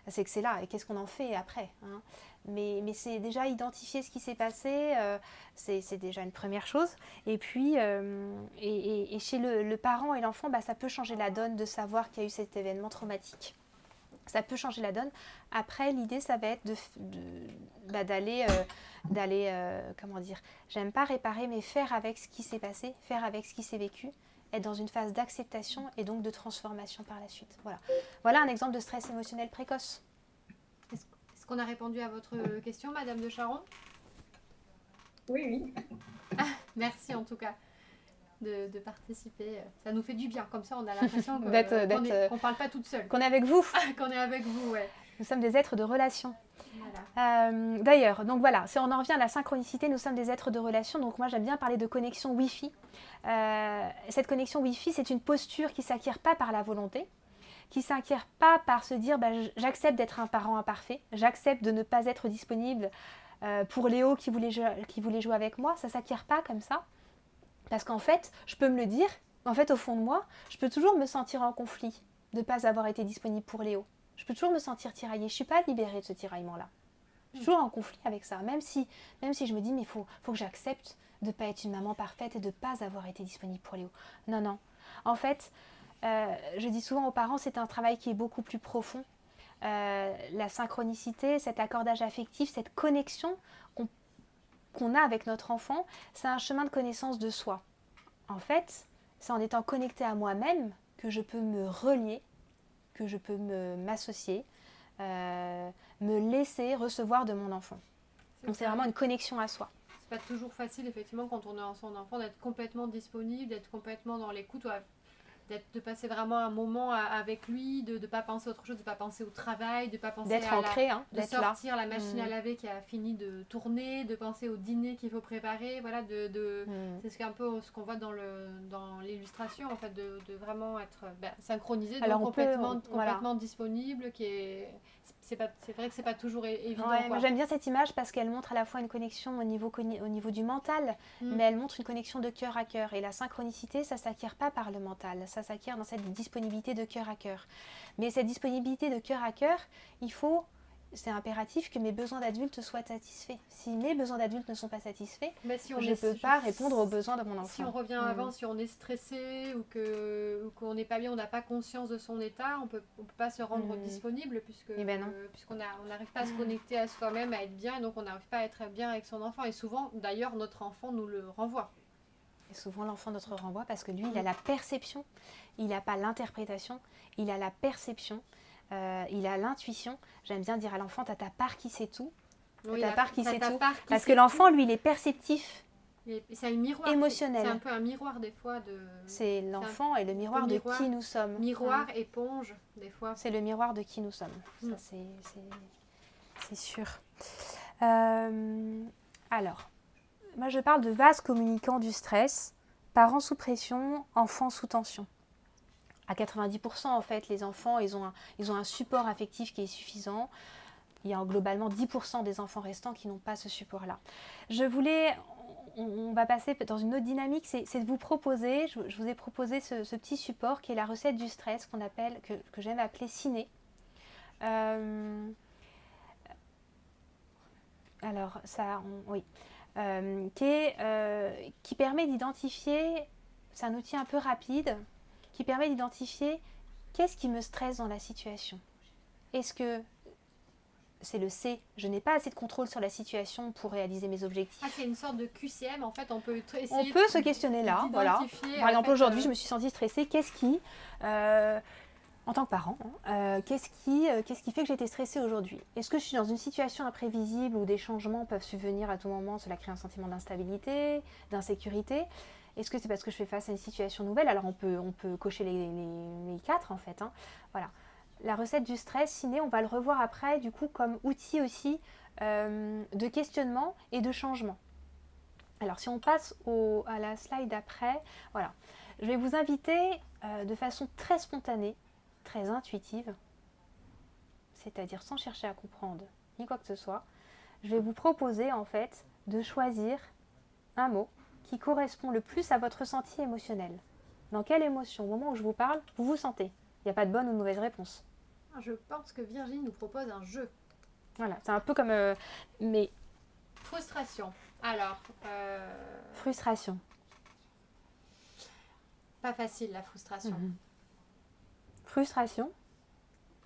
C'est que c'est là. Et qu'est-ce qu'on en fait après, mais c'est déjà identifier ce qui s'est passé, c'est déjà une première chose. Et puis, et chez le parent et l'enfant, ça peut changer la donne de savoir qu'il y a eu cet événement traumatique. Ça peut changer la donne. Après, l'idée, ça va être d'aller, comment dire, j'aime pas réparer, mais faire avec ce qui s'est passé, faire avec ce qui s'est vécu, être dans une phase d'acceptation et donc de transformation par la suite. Voilà un exemple de stress émotionnel précoce. Est-ce qu'on a répondu à votre question, Madame de Charon ? Oui. Merci en tout cas de participer. Ça nous fait du bien. Comme ça, on a l'impression qu'on ne parle pas toute seule. Qu'on est avec vous. Qu'on est avec vous, ouais. Nous sommes des êtres de relation. Voilà. D'ailleurs, donc voilà, si on en revient à la synchronicité, nous sommes des êtres de relation. Donc moi, j'aime bien parler de connexion Wi-Fi. Cette connexion Wi-Fi, c'est une posture qui ne s'acquiert pas par la volonté, qui ne s'acquiert pas par se dire j'accepte d'être un parent imparfait, j'accepte de ne pas être disponible pour Léo qui voulait jouer avec moi. Ça ne s'acquiert pas comme ça. Parce qu'en fait, je peux me le dire, en fait, au fond de moi, je peux toujours me sentir en conflit de ne pas avoir été disponible pour Léo. Je peux toujours me sentir tiraillée. Je ne suis pas libérée de ce tiraillement-là. Je suis toujours en conflit avec ça. Même si je me dis, mais il faut que j'accepte de ne pas être une maman parfaite et de ne pas avoir été disponible pour Léo. Non. En fait, je dis souvent aux parents, c'est un travail qui est beaucoup plus profond. la synchronicité, cet accordage affectif, cette connexion qu'on a avec notre enfant, c'est un chemin de connaissance de soi. En fait, c'est en étant connecté à moi-même que je peux me relier, que je peux m'associer, me laisser recevoir de mon enfant. Donc c'est vraiment une connexion à soi. C'est pas toujours facile, effectivement, quand on est en son enfant, d'être complètement disponible, d'être complètement dans l'écoute, de passer vraiment un moment avec lui, de ne pas penser à autre chose, de ne pas penser au travail, de ne pas penser d'être ancré, de sortir la machine à laver qui a fini de tourner, de penser au dîner qu'il faut préparer, voilà, c'est un peu ce qu'on voit dans l'illustration, en fait, de vraiment être synchronisé, donc complètement disponible, c'est vrai que c'est pas toujours évident. Ouais, moi j'aime bien cette image parce qu'elle montre à la fois une connexion au niveau du mental, mais elle montre une connexion de cœur à cœur. Et la synchronicité, ça ne s'acquiert pas par le mental, ça s'acquiert dans cette disponibilité de cœur à cœur. Mais cette disponibilité de cœur à cœur, c'est impératif que mes besoins d'adulte soient satisfaits. Si mes besoins d'adulte ne sont pas satisfaits, je ne peux pas répondre aux besoins de mon enfant. Si on revient avant, si on est stressé ou qu'on n'est pas bien, on n'a pas conscience de son état, on peut pas se rendre disponible puisqu'on n'arrive pas à se connecter à soi-même, à être bien, et donc on n'arrive pas à être bien avec son enfant. Et souvent, d'ailleurs, notre enfant nous le renvoie. Et souvent, l'enfant notre renvoie parce que lui, il a la perception, il n'a pas l'interprétation, il a la perception. Il a l'intuition. J'aime bien dire à l'enfant, t'as ta part qui sait tout. Parce que l'enfant, lui, il est perceptif. C'est un miroir. Émotionnel. C'est un peu un miroir des fois. C'est l'enfant et le miroir de qui nous sommes. Miroir, éponge, des fois. C'est le miroir de qui nous sommes. Ça, c'est sûr. Alors, moi, je parle de vase communicant du stress. Parents sous pression, enfants sous tension. À 90%, en fait, les enfants, ils ont un support affectif qui est suffisant. Il y a globalement 10% des enfants restants qui n'ont pas ce support-là. On va passer dans une autre dynamique, c'est de vous proposer, je vous ai proposé ce petit support qui est la recette du stress que j'aime appeler ciné. Qui permet d'identifier, c'est un outil un peu rapide, qui permet d'identifier qu'est-ce qui me stresse dans la situation. Est-ce que c'est le C, je n'ai pas assez de contrôle sur la situation pour réaliser mes objectifs. C'est une sorte de QCM, en fait, on peut se questionner là, voilà. Par exemple, aujourd'hui, je me suis sentie stressée, qu'est-ce qui, en tant que parent, qu'est-ce qui fait que j'ai été stressée aujourd'hui? Est-ce que je suis dans une situation imprévisible où des changements peuvent subvenir à tout moment, cela crée un sentiment d'instabilité, d'insécurité? Est-ce que c'est parce que je fais face à une situation nouvelle? Alors on peut cocher les 4 en fait. Voilà. La recette du stress, ciné, on va le revoir après du coup comme outil aussi de questionnement et de changement. Alors si on passe à la slide d'après, voilà. Je vais vous inviter de façon très spontanée, très intuitive, c'est-à-dire sans chercher à comprendre ni quoi que ce soit, je vais vous proposer en fait de choisir un mot qui correspond le plus à votre ressenti émotionnel. Dans quelle émotion, au moment où je vous parle, vous vous sentez? Il n'y a pas de bonne ou de mauvaise réponse. Je pense que Virginie nous propose un jeu. Voilà, c'est un peu comme... mais... Frustration. Alors... Frustration. Pas facile, la frustration. Frustration.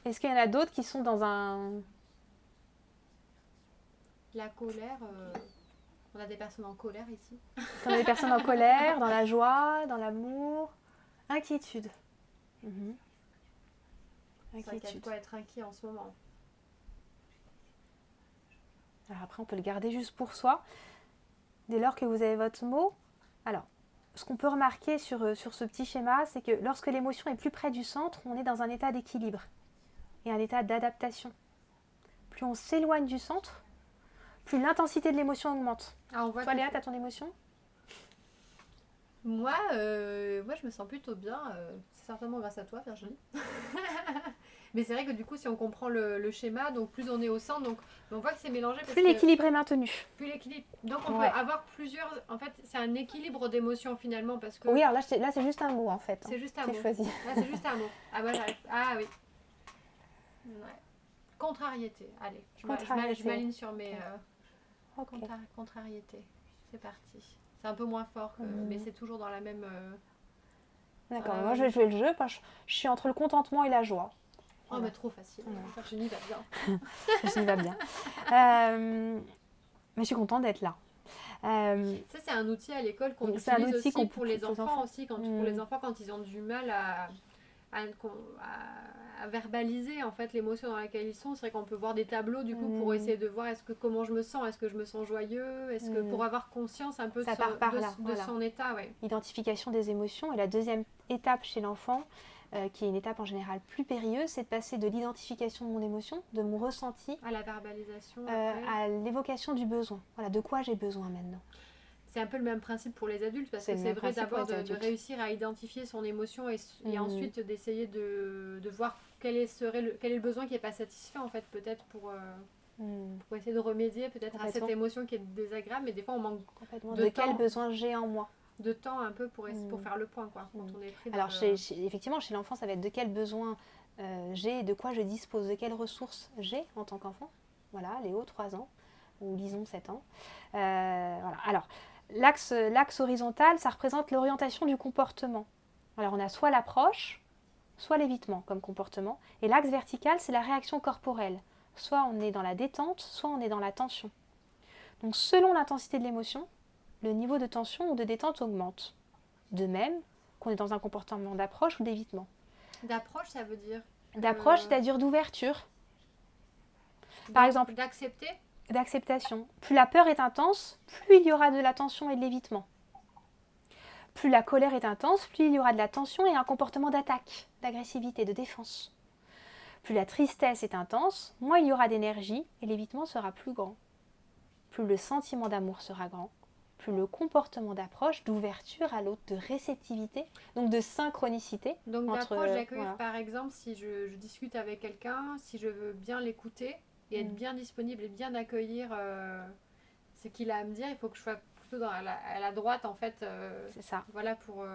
Est-ce qu'il y en a d'autres qui sont dans un... La colère... On a des personnes en colère ici. On a des personnes en colère, dans la joie, dans l'amour. Inquiétude. Inquiétude. C'est vrai qu'il y a de quoi être inquiet en ce moment. Alors après, on peut le garder juste pour soi. Dès lors que vous avez votre mot. Alors, ce qu'on peut remarquer sur ce petit schéma, c'est que lorsque l'émotion est plus près du centre, on est dans un état d'équilibre et un état d'adaptation. Plus on s'éloigne du centre, plus l'intensité de l'émotion augmente. Toi, Léa, tu as ton émotion? Moi, je me sens plutôt bien. C'est certainement grâce à toi, Virginie. Mais c'est vrai que du coup, si on comprend le schéma, donc plus on est au centre, donc on voit que c'est mélangé. Plus l'équilibre est maintenu. Plus l'équilibre. Donc on peut avoir plusieurs. En fait, c'est un équilibre d'émotions finalement parce que. Oui, alors là c'est juste un mot en fait. C'est juste un mot. Choisi. Là, c'est juste un mot. Ah bah j'arrive. Ah oui. Ouais. Contrariété. Allez. Je m'aligne sur mes. Contrariété. C'est parti. C'est un peu moins fort, mais c'est toujours dans la même... D'accord, moi je vais jouer le jeu parce que je suis entre le contentement et la joie. Oh, mais trop facile. Ouais. Virginie va bien. Virginie va bien. Mais je suis contente d'être là. Ça, c'est un outil à l'école qu'on c'est un utilise outil aussi pour les enfants aussi, pour les Mm. enfants quand ils ont du mal à, à verbaliser en fait l'émotion dans laquelle ils sont. C'est vrai qu'on peut voir des tableaux du coup pour essayer de voir comment je me sens, est-ce que je me sens joyeux, est-ce que pour avoir conscience un peu Ça part par là, de voilà. son état. Ouais. Identification des émotions. Et la deuxième étape chez l'enfant, qui est une étape en général plus périlleuse, c'est de passer de l'identification de mon émotion, de mon ressenti, À la verbalisation. à l'évocation du besoin. Voilà, de quoi j'ai besoin maintenant. C'est un peu le même principe pour les adultes parce C'est que le c'est même vrai principe pour d'abord les de adultes. réussir à identifier son émotion et ensuite d'essayer de voir quel est le besoin qui n'est pas satisfait en fait peut-être pour essayer de remédier peut-être à cette émotion qui est désagréable, mais des fois on manque de quel besoin j'ai en moi. De temps un peu pour faire le point quoi, quand on est pris dans Alors effectivement chez l'enfant ça va être de quel besoin j'ai, de quoi je dispose, de quelles ressources j'ai en tant qu'enfant. Voilà, Léo 3 ans ou Lison 7 ans. Voilà. Alors l'axe horizontal ça représente l'orientation du comportement. Alors on a soit l'approche, soit l'évitement comme comportement, et l'axe vertical c'est la réaction corporelle. Soit on est dans la détente, soit on est dans la tension. Donc selon l'intensité de l'émotion, le niveau de tension ou de détente augmente. De même qu'on est dans un comportement d'approche ou d'évitement. D'approche, ça veut dire D'approche, c'est-à-dire d'ouverture. Par exemple, d'accepter. D'acceptation. Plus la peur est intense, plus il y aura de la tension et de l'évitement. Plus la colère est intense, plus il y aura de la tension et un comportement d'attaque, d'agressivité, de défense. Plus la tristesse est intense, moins il y aura d'énergie et l'évitement sera plus grand. Plus le sentiment d'amour sera grand, plus le comportement d'approche, d'ouverture à l'autre, de réceptivité, donc de synchronicité. Donc d'approche, d'accueillir par exemple, si je discute avec quelqu'un, si je veux bien l'écouter et être bien disponible et bien accueillir ce qu'il a à me dire, il faut que je sois plutôt à la droite en fait. C'est ça. Voilà, pour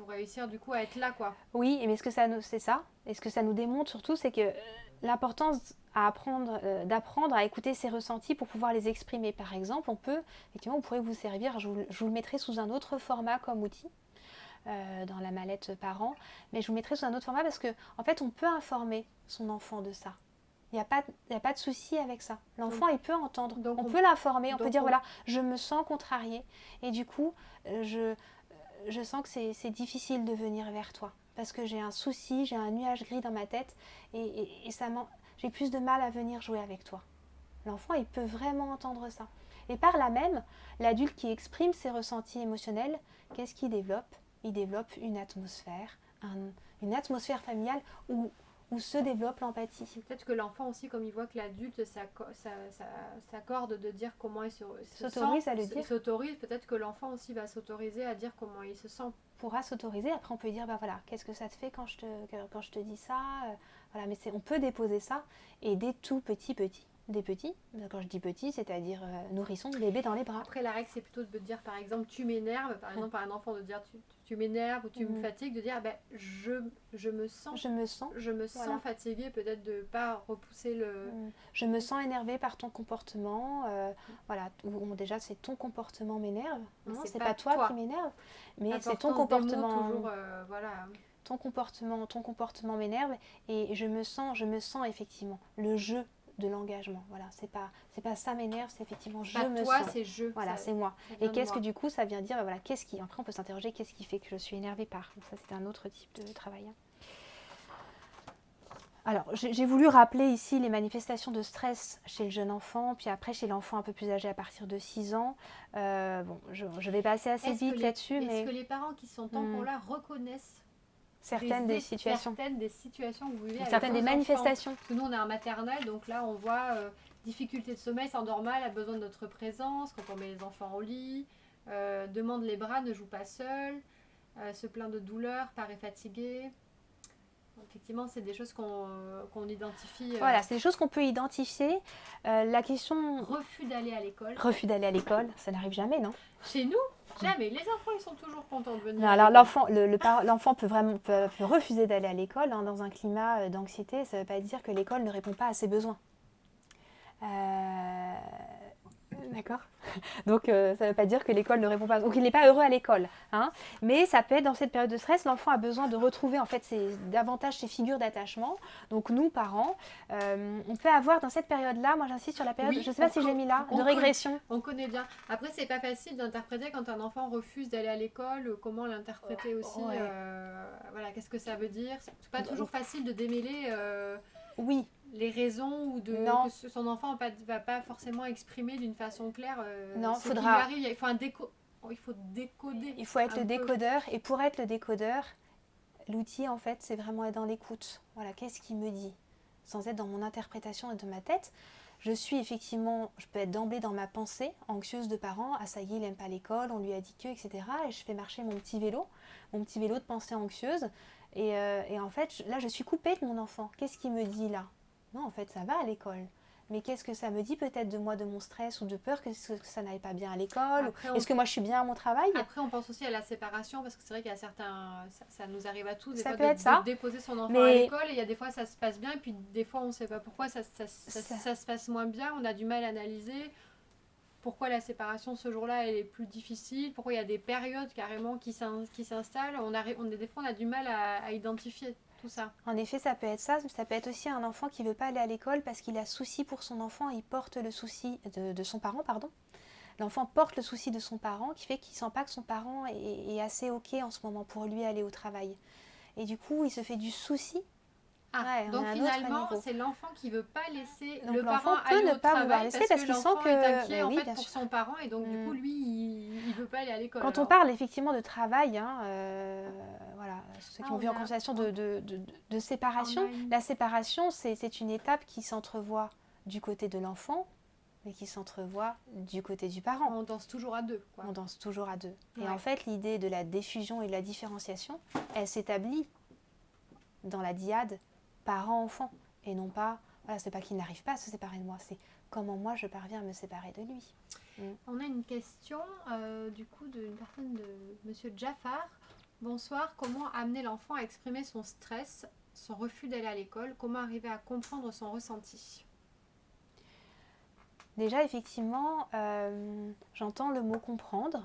réussir du coup à être là quoi. Oui, mais c'est ça. Et ce que ça nous démontre surtout, c'est que l'importance d'apprendre à écouter ses ressentis pour pouvoir les exprimer. Par exemple, on pourrait vous servir, je vous le mettrai sous un autre format comme outil, dans la mallette parent, mais je vous mettrai sous un autre format parce que en fait, on peut informer son enfant de ça. Il n'y a pas de souci avec ça. L'enfant, il peut entendre. Donc on peut l'informer, on peut dire, voilà, je me sens contrariée et du coup, je sens que c'est difficile de venir vers toi parce que j'ai un souci, j'ai un nuage gris dans ma tête et j'ai plus de mal à venir jouer avec toi. L'enfant, il peut vraiment entendre ça. Et par là même, l'adulte qui exprime ses ressentis émotionnels, qu'est-ce qu'il développe ? Il développe une atmosphère familiale où se développe l'empathie. Peut-être que l'enfant aussi, comme il voit que l'adulte s'accorde de dire comment il s'autorise sent, à le dire. Il s'autorise, peut-être que l'enfant aussi va s'autoriser à dire comment il se sent. Pourra s'autoriser, après on peut dire, bah voilà, qu'est-ce que ça te fait quand je te dis ça, voilà, mais on peut déposer ça, et dès tout petit, quand je dis petit, c'est-à-dire nourrisson, bébé dans les bras. Après la règle c'est plutôt de dire par exemple tu m'énerves, par exemple à un enfant de dire tu m'énerves ou tu me fatigues, de dire je me sens voilà. fatiguée, peut-être de ne pas repousser le... Je me sens énervée par ton comportement, voilà, déjà c'est ton comportement m'énerve, c'est pas toi qui m'énerve, mais c'est ton comportement. Toujours, voilà. Ton comportement m'énerve et je me sens effectivement le jeu de l'engagement. Voilà, c'est pas ça m'énerve, c'est effectivement je me toi, sens. C'est je. Voilà, c'est moi. Et qu'est-ce que du coup ça vient dire, voilà, après on peut s'interroger qu'est-ce qui fait que je suis énervée par. Donc ça c'est un autre type de travail. Alors, j'ai voulu rappeler ici les manifestations de stress chez le jeune enfant, puis après chez l'enfant un peu plus âgé à partir de 6 ans. Je vais passer assez vite là-dessus. Est-ce que les parents qui sont encore là reconnaissent certaines des situations que vous vivez, certaines des manifestations. Parce que nous on est en maternelle, donc là on voit difficulté de sommeil, c'est normal, a besoin de notre présence quand on met les enfants au lit, demande les bras, ne joue pas seul, se plaint de douleur, paraît fatigué. Effectivement, c'est des choses qu'on identifie. Voilà, c'est des choses qu'on peut identifier. La question... Refus d'aller à l'école. Refus d'aller à l'école, ça n'arrive jamais, non ? Chez nous, jamais. Les enfants, ils sont toujours contents de venir. Non, alors l'enfant peut refuser d'aller à l'école dans un climat d'anxiété. Ça ne veut pas dire que l'école ne répond pas à ses besoins. D'accord. Donc, ça ne veut pas dire que l'école ne répond pas, ou qu'il n'est pas heureux à l'école. Hein. Mais ça peut être dans cette période de stress, l'enfant a besoin de retrouver en fait davantage ses figures d'attachement. Donc, nous, parents, on peut avoir dans cette période-là, moi j'insiste sur la période, Oui, je ne sais pas si j'ai mis là, de régression. On connaît bien. Après, c'est pas facile d'interpréter quand un enfant refuse d'aller à l'école, comment l'interpréter aussi. Ouais. Voilà, qu'est-ce que ça veut dire. C'est pas toujours facile de démêler Oui, les raisons ou Non. que son enfant va pas forcément exprimer d'une façon claire Non, ce qui faudra- lui arrive. Il faut il faut décoder. il faut être un le peu. décodeur. Et pour être le décodeur, l'outil en fait, c'est vraiment être dans l'écoute. Voilà, qu'est-ce qu'il me dit? Sans être dans mon interprétation et de ma tête. Je peux être d'emblée dans ma pensée, anxieuse de parents. Ah ça y est, il n'aime pas l'école, on lui a dit que, etc. Et je fais marcher mon petit vélo de pensée anxieuse. Et en fait, là, je suis coupée de mon enfant. Qu'est-ce qu'il me dit là? Non, en fait, ça va à l'école. Mais qu'est-ce que ça me dit peut-être de moi, de mon stress ou de peur que ça n'aille pas bien à l'école? Est-ce que moi, je suis bien à mon travail? Après, on pense aussi à la séparation parce que c'est vrai qu'il y a certains... Ça nous arrive à tous des Ça fois peut être ça. de déposer son enfant Mais- à l'école et il y a des fois ça se passe bien et puis des fois on ne sait pas pourquoi ça se passe moins bien. On a du mal à analyser pourquoi la séparation ce jour-là elle est plus difficile, pourquoi il y a des périodes carrément qui s'installent. Des fois on a du mal à identifier tout ça. En effet, ça peut être ça. Ça peut être aussi un enfant qui ne veut pas aller à l'école parce qu'il a souci pour son enfant. Il porte le souci de son parent, pardon. L'enfant porte le souci de son parent qui fait qu'il ne sent pas que son parent est assez OK en ce moment pour lui aller au travail. Et du coup, il se fait du souci. Ouais, on donc est à un finalement, autre niveau. c'est l'enfant qui veut pas laisser Donc le l'enfant parent peut aller ne au pas travail vouloir laisser parce qu'il sent l'enfant que- est inquiet Ben en oui, fait bien pour sûr. son parent et donc du coup lui il veut pas aller à l'école. Quand on alors. parle effectivement de travail, hein, voilà, ceux qui ont on vu en a- conversation de séparation, on a une- la séparation, c'est une étape qui s'entrevoit du côté de l'enfant, mais qui s'entrevoit du côté du parent. On danse toujours à deux, quoi. On danse toujours à deux. Et Ouais. en fait, l'idée de la diffusion et de la différenciation, elle s'établit dans la dyade parent-enfant. Et non pas, voilà, c'est pas qu'il n'arrive pas à se séparer de moi, c'est comment moi je parviens à me séparer de lui. On a une question du coup d'une personne de Monsieur Jaffar. Bonsoir, comment amener l'enfant à exprimer son stress, son refus d'aller à l'école? Comment arriver à comprendre son ressenti? Déjà, effectivement, j'entends le mot comprendre,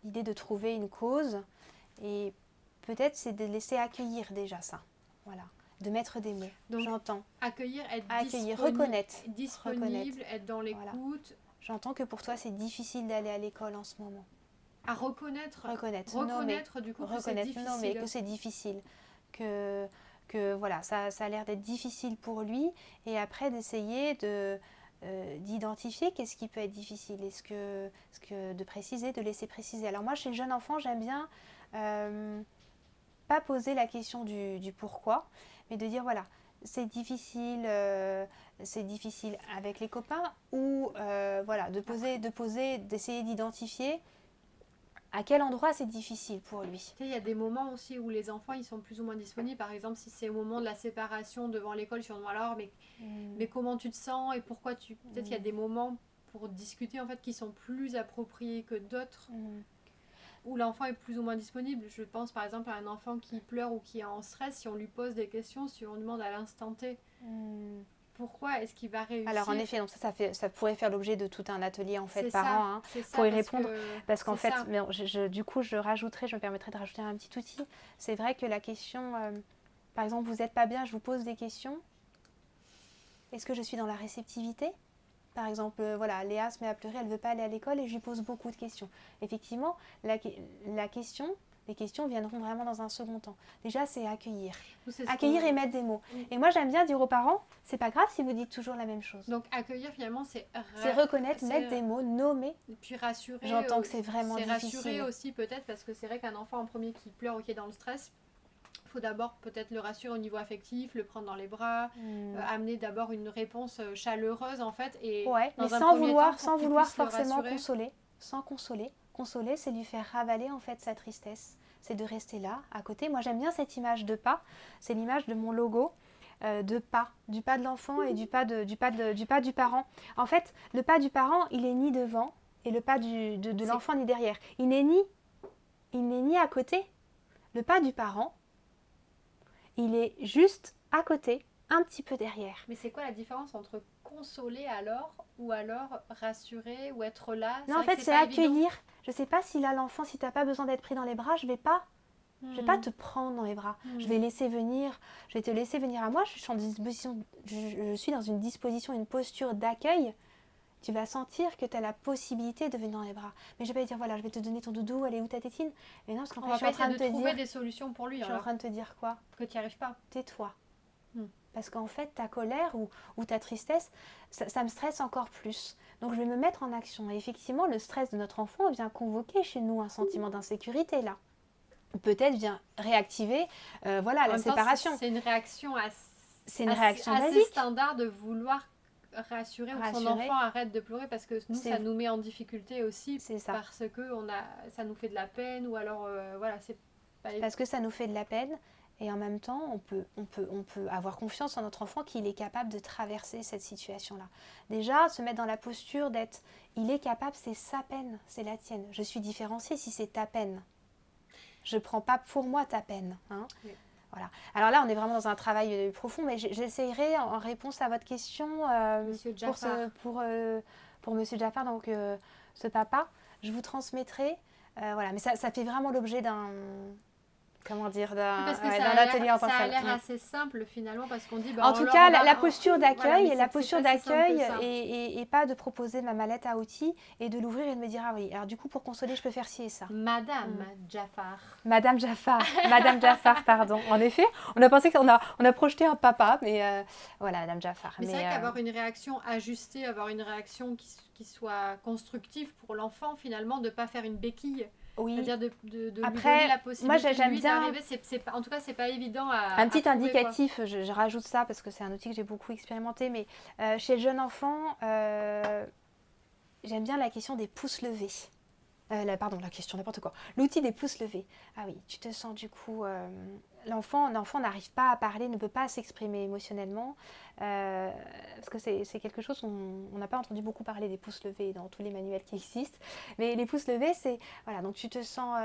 l'idée de trouver une cause, et peut-être c'est de laisser accueillir déjà ça, voilà, de mettre des mots. Donc, j'entends. Accueillir, être Reconnaître. disponible, être dans l'écoute, Voilà. J'entends que pour toi c'est difficile d'aller à l'école en ce moment. à reconnaître nommer, du coup que c'est reconnaître, difficile. nommer que c'est difficile, que voilà, ça a l'air d'être difficile pour lui, et après d'essayer d'identifier qu'est-ce qui peut être difficile, est-ce que de préciser, de laisser préciser. Alors moi chez le jeune enfant j'aime bien pas poser la question du pourquoi, mais de dire voilà, c'est difficile avec les copains, ou voilà, d'essayer d'identifier à quel endroit c'est difficile pour lui. Tu sais, il y a des moments aussi où les enfants ils sont plus ou moins disponibles. Par exemple, si c'est au moment de la séparation devant l'école, sur alors mais comment tu te sens et pourquoi tu. Peut-être qu'il y a des moments pour discuter en fait qui sont plus appropriés que d'autres. Où l'enfant est plus ou moins disponible. Je pense par exemple à un enfant qui pleure ou qui est en stress, si on lui pose des questions, si on demande à l'instant T pourquoi est-ce qu'il va réussir. Alors en effet, donc ça pourrait faire l'objet de tout un atelier en fait C'est parents ça, pour y parce répondre. que Parce qu'en c'est fait, ça. mais du coup je me permettrai de rajouter un petit outil. C'est vrai que la question, par exemple vous n'êtes pas bien, je vous pose des questions. Est-ce que je suis dans la réceptivité ? Par exemple, voilà, Léa se met à pleurer, elle ne veut pas aller à l'école et je lui pose beaucoup de questions. Effectivement, les questions viendront vraiment dans un second temps. Déjà, c'est accueillir. Accueillir et mettre des mots. Et moi, j'aime bien dire aux parents, c'est pas grave si vous dites toujours la même chose. Donc accueillir finalement, c'est reconnaître, mettre des mots, nommer. Et puis rassurer. J'entends que c'est vraiment difficile. C'est rassurer aussi peut-être parce que c'est vrai qu'un enfant en premier qui pleure ou qui est dans le stress, il faut d'abord peut-être le rassurer au niveau affectif, le prendre dans les bras, amener d'abord une réponse chaleureuse en fait. Et ouais, mais sans vouloir forcément consoler. Sans consoler. Consoler, c'est lui faire ravaler en fait sa tristesse. C'est de rester là, à côté. Moi, j'aime bien cette image de pas. C'est l'image de mon logo, de pas. Du pas de l'enfant et du pas du parent. En fait, le pas du parent, il est ni devant et le pas de l'enfant ni derrière. Il n'est ni à côté. Le pas du parent, il est juste à côté un petit peu derrière. Mais c'est quoi la différence entre consoler alors, ou alors rassurer, ou être là? Non, en vrai que fait, c'est pas évident. accueillir. Je sais pas si là, l'enfant, si t'as pas besoin d'être pris dans les bras, je vais pas te prendre dans les bras. Je vais laisser venir, je vais te laisser venir à moi. Je suis, je suis dans une disposition, une posture d'accueil. Tu vas sentir que tu as la possibilité de venir dans les bras. Mais je vais pas dire, voilà, je vais te donner ton doudou, allez, où ta tétine? Mais non, parce qu'en fait, je suis en train de te trouver dire... des solutions pour lui. Je suis en train de te dire quoi? Que tu n'y arrives pas. Tais-toi. Parce qu'en fait, ta colère ou ta tristesse, ça me stresse encore plus. Donc, je vais me mettre en action. Et effectivement, le stress de notre enfant vient convoquer chez nous un sentiment d'insécurité, là. Peut-être vient réactiver la séparation. C'est une réaction basique. Standard de vouloir rassurer ou que son enfant arrête de pleurer, parce que nous, ça nous met en difficulté aussi. C'est ça. Parce que ça nous fait de la peine, ou alors, c'est pas... Parce que ça nous fait de la peine. Et en même temps, on peut avoir confiance en notre enfant qu'il est capable de traverser cette situation-là. Déjà, se mettre dans la posture d'être, il est capable, c'est sa peine, c'est la tienne. Je suis différenciée si c'est ta peine. Je ne prends pas pour moi ta peine. Hein. Oui. Voilà. Alors là, on est vraiment dans un travail profond, mais j'essayerai en réponse à votre question pour Monsieur Jaffar, donc ce papa, je vous transmettrai. Mais ça fait vraiment l'objet d'un... Comment dire, d'un atelier en tant que tel. Ça a l'air assez simple finalement, parce qu'on dit... en tout cas, la posture d'accueil, et pas de proposer ma mallette à outils et de l'ouvrir et de me dire, ah oui, alors du coup, pour consoler, je peux faire ci et ça. Madame Jaffar, pardon. En effet, on a pensé qu'on a projeté un papa, mais voilà, Madame Jaffar. Mais c'est vrai qu'avoir une réaction ajustée, avoir une réaction qui soit constructive pour l'enfant, finalement, de ne pas faire une béquille. Oui. C'est-à-dire de lui donner la possibilité moi, j'aime bien... d'arriver. En tout cas, c'est pas évident à... Un petit indicatif, je rajoute ça parce que c'est un outil que j'ai beaucoup expérimenté, mais chez le jeune enfant, j'aime bien la question des pouces levés. L'outil des pouces levés. Ah oui, tu te sens du coup... l'enfant n'arrive pas à parler, ne peut pas s'exprimer émotionnellement, parce que c'est quelque chose, on n'a pas entendu beaucoup parler des pouces levés dans tous les manuels qui existent, mais les pouces levés, c'est, voilà, donc tu te sens,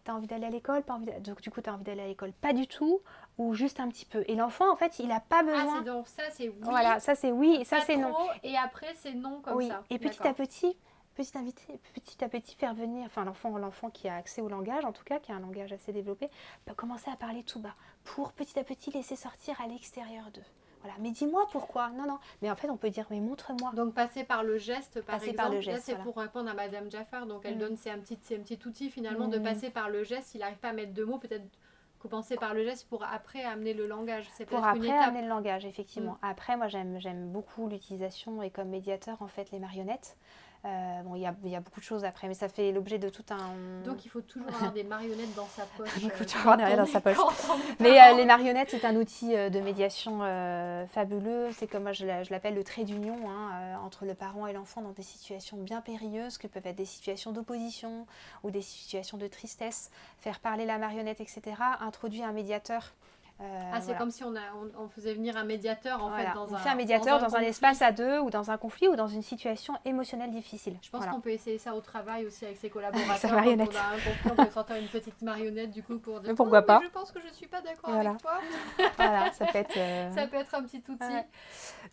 tu as envie d'aller à l'école, donc du coup tu as envie d'aller à l'école, pas du tout, ou juste un petit peu. Et l'enfant, en fait, il n'a pas besoin... Ah, donc ça c'est oui, voilà, ça c'est oui, et ça c'est non. Et après c'est non comme ça. Et petit à petit faire venir, enfin l'enfant qui a accès au langage, en tout cas, qui a un langage assez développé, peut commencer à parler tout bas, pour petit à petit laisser sortir à l'extérieur d'eux. Voilà, mais dis-moi pourquoi. Non. Mais en fait, on peut dire, mais montre-moi. Donc, passer par le geste, par exemple. Là, c'est pour répondre à Madame Jaffar. Donc, elle donne, c'est un petit outil, finalement, de passer par le geste. Il n'arrive pas à mettre de mots, peut-être commencer par le geste pour après amener le langage. C'est peut-être une étape. Pour après amener le langage, effectivement. Après, moi, j'aime beaucoup l'utilisation, et comme médiateur, en fait, les marionnettes. Il y a beaucoup de choses après, mais ça fait l'objet de tout un... Donc il faut toujours avoir des marionnettes dans sa poche. Mais les marionnettes, c'est un outil de médiation fabuleux. C'est comme moi je l'appelle le trait d'union entre le parent et l'enfant dans des situations bien périlleuses, que peuvent être des situations d'opposition ou des situations de tristesse. Faire parler la marionnette, etc. Introduire un médiateur. C'est comme si on faisait venir un médiateur fait un médiateur dans un espace à deux, ou dans un conflit, ou dans une situation émotionnelle difficile. Je pense qu'on peut essayer ça au travail aussi avec ses collaborateurs. Sa marionnette. Quand on a un conflit, on peut sortir une petite marionnette du coup pour dire pourquoi pas. Mais je pense que je suis pas d'accord avec toi. Voilà, ça peut être ça peut être un petit outil.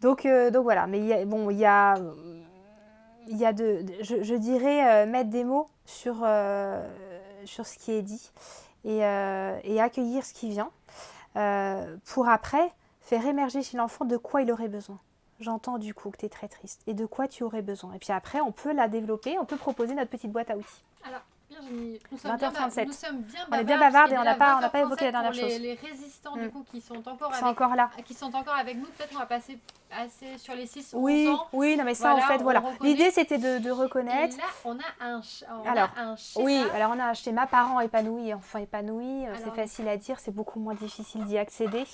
Donc voilà, mais il y a je dirais mettre des mots sur ce qui est dit et accueillir ce qui vient. Pour après faire émerger chez l'enfant de quoi il aurait besoin. J'entends du coup que tu es très triste et de quoi tu aurais besoin. Et puis après, on peut la développer, on peut proposer notre petite boîte à outils. Alors, Virginie, nous sommes 20h37. On est bien bavardes et on n'a pas évoqué la dernière chose. Les résistants du coup qui sont encore avec nous, peut-être on va passer assez sur les 6-11 ans. Oui, non mais ça en fait, voilà. L'idée c'était de reconnaître. Et là, on a un schéma. Alors on a un schéma parent épanoui et enfant épanoui. C'est facile à dire, c'est beaucoup moins difficile d'y accéder.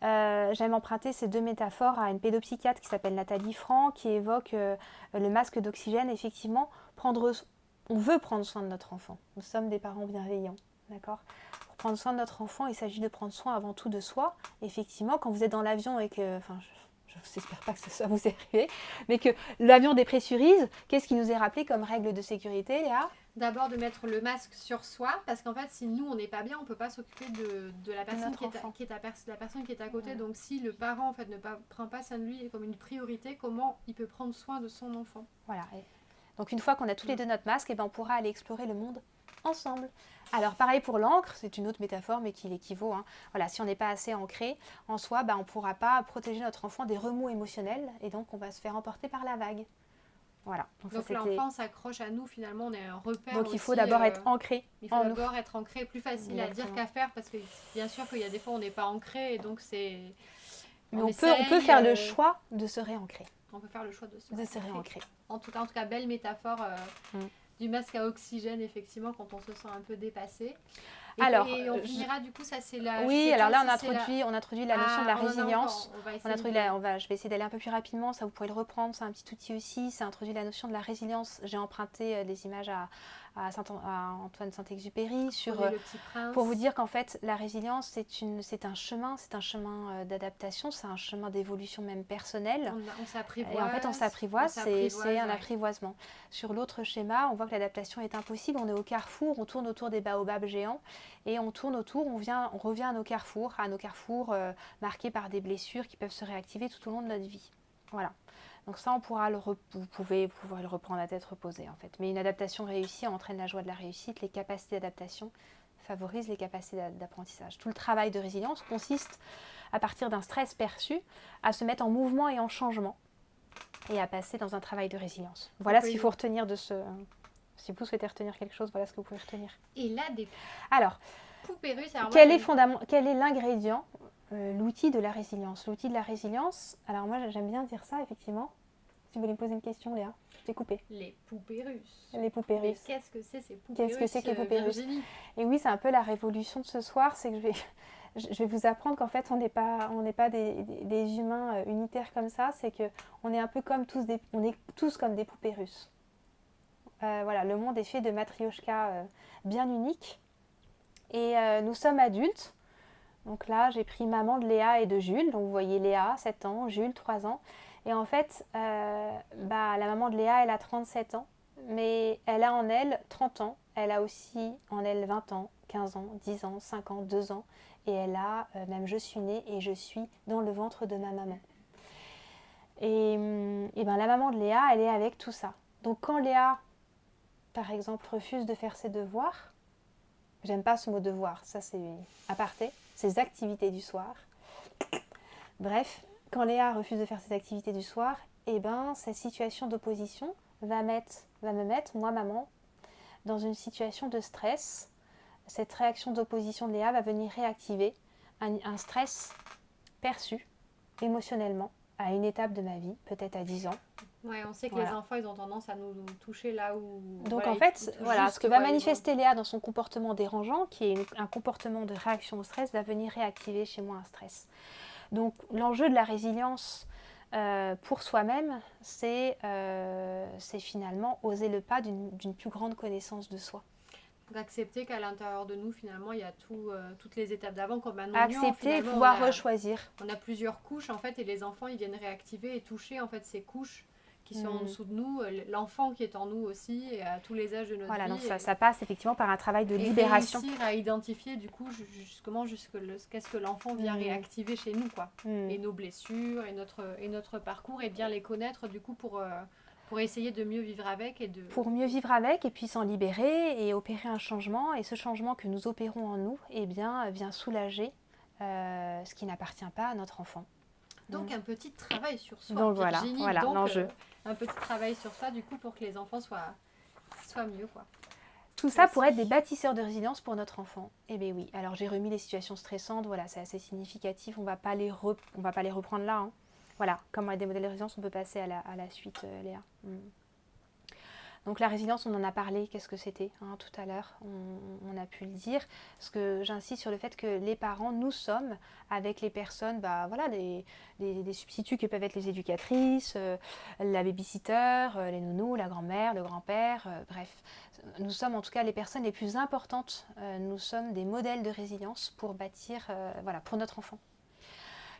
J'aime emprunter ces deux métaphores à une pédopsychiatre qui s'appelle Nathalie Franck, qui évoque le masque d'oxygène. Effectivement, on veut prendre soin de notre enfant. Nous sommes des parents bienveillants, d'accord ? Pour prendre soin de notre enfant, il s'agit de prendre soin avant tout de soi. Effectivement, quand vous êtes dans l'avion et que... je n'espère pas que ça vous est arrivé, mais que l'avion dépressurise, qu'est-ce qui nous est rappelé comme règle de sécurité, Léa? D'abord de mettre le masque sur soi, parce qu'en fait, si nous on n'est pas bien, on peut pas s'occuper de la personne la personne qui est à côté. Donc si le parent en fait prend pas soin de lui comme une priorité, comment il peut prendre soin de son enfant? Voilà. Donc une fois qu'on a tous les deux notre masque, on pourra aller explorer le monde ensemble. Alors pareil pour l'encre, c'est une autre métaphore mais qui l'équivaut. Voilà, si on n'est pas assez ancré en soi, on ne pourra pas protéger notre enfant des remous émotionnels et donc on va se faire emporter par la vague. Voilà. Donc l'enfant s'accroche à nous, finalement, on est un repère. Donc il faut d'abord être ancré. Il faut d'abord être ancré, plus facile à dire qu'à faire, parce que bien sûr qu'il y a des fois où on n'est pas ancré et donc c'est... Mais on peut faire le choix de se réancrer. On peut faire le choix de se réancrer. En tout cas, belle métaphore du masque à oxygène, effectivement, quand on se sent un peu dépassé. Et on finira, du coup, ça c'est la... Oui, alors là, on introduit la notion de la résilience. Je vais essayer d'aller un peu plus rapidement, ça vous pourrez le reprendre, c'est un petit outil aussi. Ça introduit la notion de la résilience. J'ai emprunté des images à Antoine Saint-Exupéry pour vous dire qu'en fait, la résilience, c'est un chemin d'adaptation, c'est un chemin d'évolution même personnelle. On s'apprivoise. Et en fait, on s'apprivoise, c'est un apprivoisement. Sur l'autre schéma, on voit que l'adaptation est impossible. On est au carrefour, on tourne autour des baobabs géants et on tourne autour, on revient à nos carrefours marqués par des blessures qui peuvent se réactiver tout au long de notre vie. Voilà. Donc ça, vous pouvez le reprendre à tête reposée en fait. Mais une adaptation réussie entraîne la joie de la réussite. Les capacités d'adaptation favorisent les capacités d'apprentissage. Tout le travail de résilience consiste, à partir d'un stress perçu, à se mettre en mouvement et en changement et à passer dans un travail de résilience. Voilà ce qu'il faut retenir de ce... Si vous souhaitez retenir quelque chose, voilà ce que vous pouvez retenir. Et là, alors, poupées russes, quel est l'ingrédient, l'outil de la résilience? L'outil de la résilience, alors moi j'aime bien dire ça effectivement. Si vous voulez me poser une question, Léa, je t'ai coupé. Les poupées russes. Les poupées russes. Mais qu'est-ce que c'est ces poupées russes? Qu'est-ce que c'est que les poupées russes? Et oui, c'est un peu la révolution de ce soir, c'est que je vais vous apprendre qu'en fait on n'est pas des humains unitaires comme ça, c'est que on est un peu comme on est tous comme des poupées russes. Voilà, le monde est fait de matrioshkas bien uniques. Et nous sommes adultes. Donc là, j'ai pris maman de Léa et de Jules. Donc vous voyez Léa, 7 ans, Jules, 3 ans. Et en fait, la maman de Léa, elle a 37 ans. Mais elle a en elle 30 ans. Elle a aussi en elle 20 ans, 15 ans, 10 ans, 5 ans, 2 ans. Et elle a, même je suis née et je suis dans le ventre de ma maman. Et la maman de Léa, elle est avec tout ça. Donc quand Léa, par exemple, refuse de faire ses devoirs, j'aime pas ce mot devoir, ça c'est aparté, ses activités du soir. Bref, quand Léa refuse de faire ses activités du soir, cette situation d'opposition va me mettre, moi maman, dans une situation de stress. Cette réaction d'opposition de Léa va venir réactiver un stress perçu émotionnellement à une étape de ma vie, peut-être à 10 ans. Ouais, on sait que les enfants, ils ont tendance à nous toucher là où... Donc en fait, ce que va manifester Léa dans son comportement dérangeant, qui est un comportement de réaction au stress, va venir réactiver chez moi un stress. Donc l'enjeu de la résilience pour soi-même, c'est finalement oser le pas d'une plus grande connaissance de soi. Donc accepter qu'à l'intérieur de nous, finalement, il y a toutes les étapes d'avant, comme un oignon. Accepter et pouvoir rechoisir. On a plusieurs couches, en fait, et les enfants, ils viennent réactiver et toucher, en fait, ces couches qui sont en dessous de nous, l'enfant qui est en nous aussi, et à tous les âges de notre vie. Voilà, donc ça passe effectivement par un travail de libération. Et réussir à identifier, du coup, qu'est-ce que l'enfant vient réactiver chez nous, quoi. Et nos blessures, et notre parcours, et bien les connaître, du coup, pour essayer de mieux vivre avec Pour mieux vivre avec et puis s'en libérer et opérer un changement. Et ce changement que nous opérons en nous, vient soulager ce qui n'appartient pas à notre enfant. Donc un petit travail sur soi. Donc voilà l'enjeu. Un petit travail sur soi du coup pour que les enfants soient mieux, quoi. Tout ça pour être des bâtisseurs de résilience pour notre enfant. Eh bien oui, alors j'ai remis les situations stressantes, voilà, c'est assez significatif, on va pas les reprendre là. Hein. Voilà, comme on a des modèles de résilience, on peut passer à la suite, Léa. Donc la résilience, on en a parlé, qu'est-ce que c'était tout à l'heure, on a pu le dire. Parce que j'insiste sur le fait que les parents, nous sommes avec les personnes, des substituts que peuvent être les éducatrices, la babysitter, les nounous, la grand-mère, le grand-père, bref. Nous sommes en tout cas les personnes les plus importantes, nous sommes des modèles de résilience pour bâtir, pour notre enfant.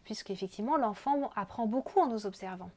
puisqu'effectivement l'enfant apprend beaucoup en nous observant.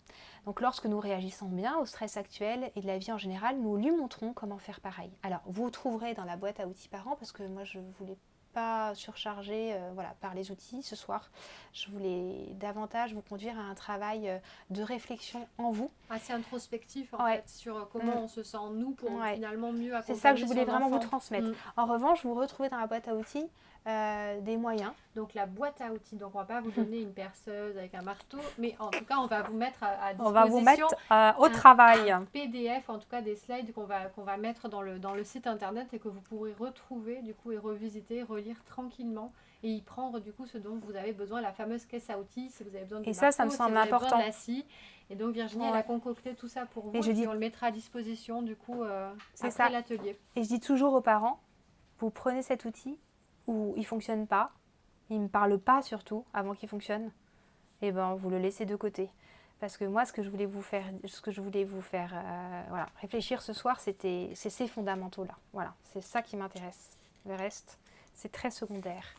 Donc lorsque nous réagissons bien au stress actuel et de la vie en général, nous lui montrons comment faire pareil. Alors vous trouverez dans la boîte à outils parents, parce que moi je ne voulais pas surcharger par les outils ce soir. Je voulais davantage vous conduire à un travail de réflexion en vous. Assez introspectif en fait, sur comment on se sent nous pour finalement mieux accompagner. C'est ça que je voulais vraiment enfant. vous transmettre. En revanche, vous retrouvez dans la boîte à outils des moyens. Donc la boîte à outils, donc on ne va pas vous donner une perceuse avec un marteau, mais en tout cas on va vous mettre à disposition on va vous mettre au travail. Un PDF, en tout cas des slides qu'on va mettre dans le site internet et que vous pourrez retrouver du coup et revisiter, relire tranquillement et y prendre du coup ce dont vous avez besoin, la fameuse caisse à outils, si vous avez besoin de marteau, ça me semble important. De la scie. Et donc Virginie elle a concocté tout ça pour vous et on le mettra à disposition du coup après l'atelier. Et je dis toujours aux parents, vous prenez cet outil où il ne fonctionne pas, il ne me parle pas surtout avant qu'il fonctionne, et ben vous le laissez de côté. Parce que moi, ce que je voulais vous faire réfléchir ce soir, c'est ces fondamentaux-là. Voilà, c'est ça qui m'intéresse. Le reste, c'est très secondaire.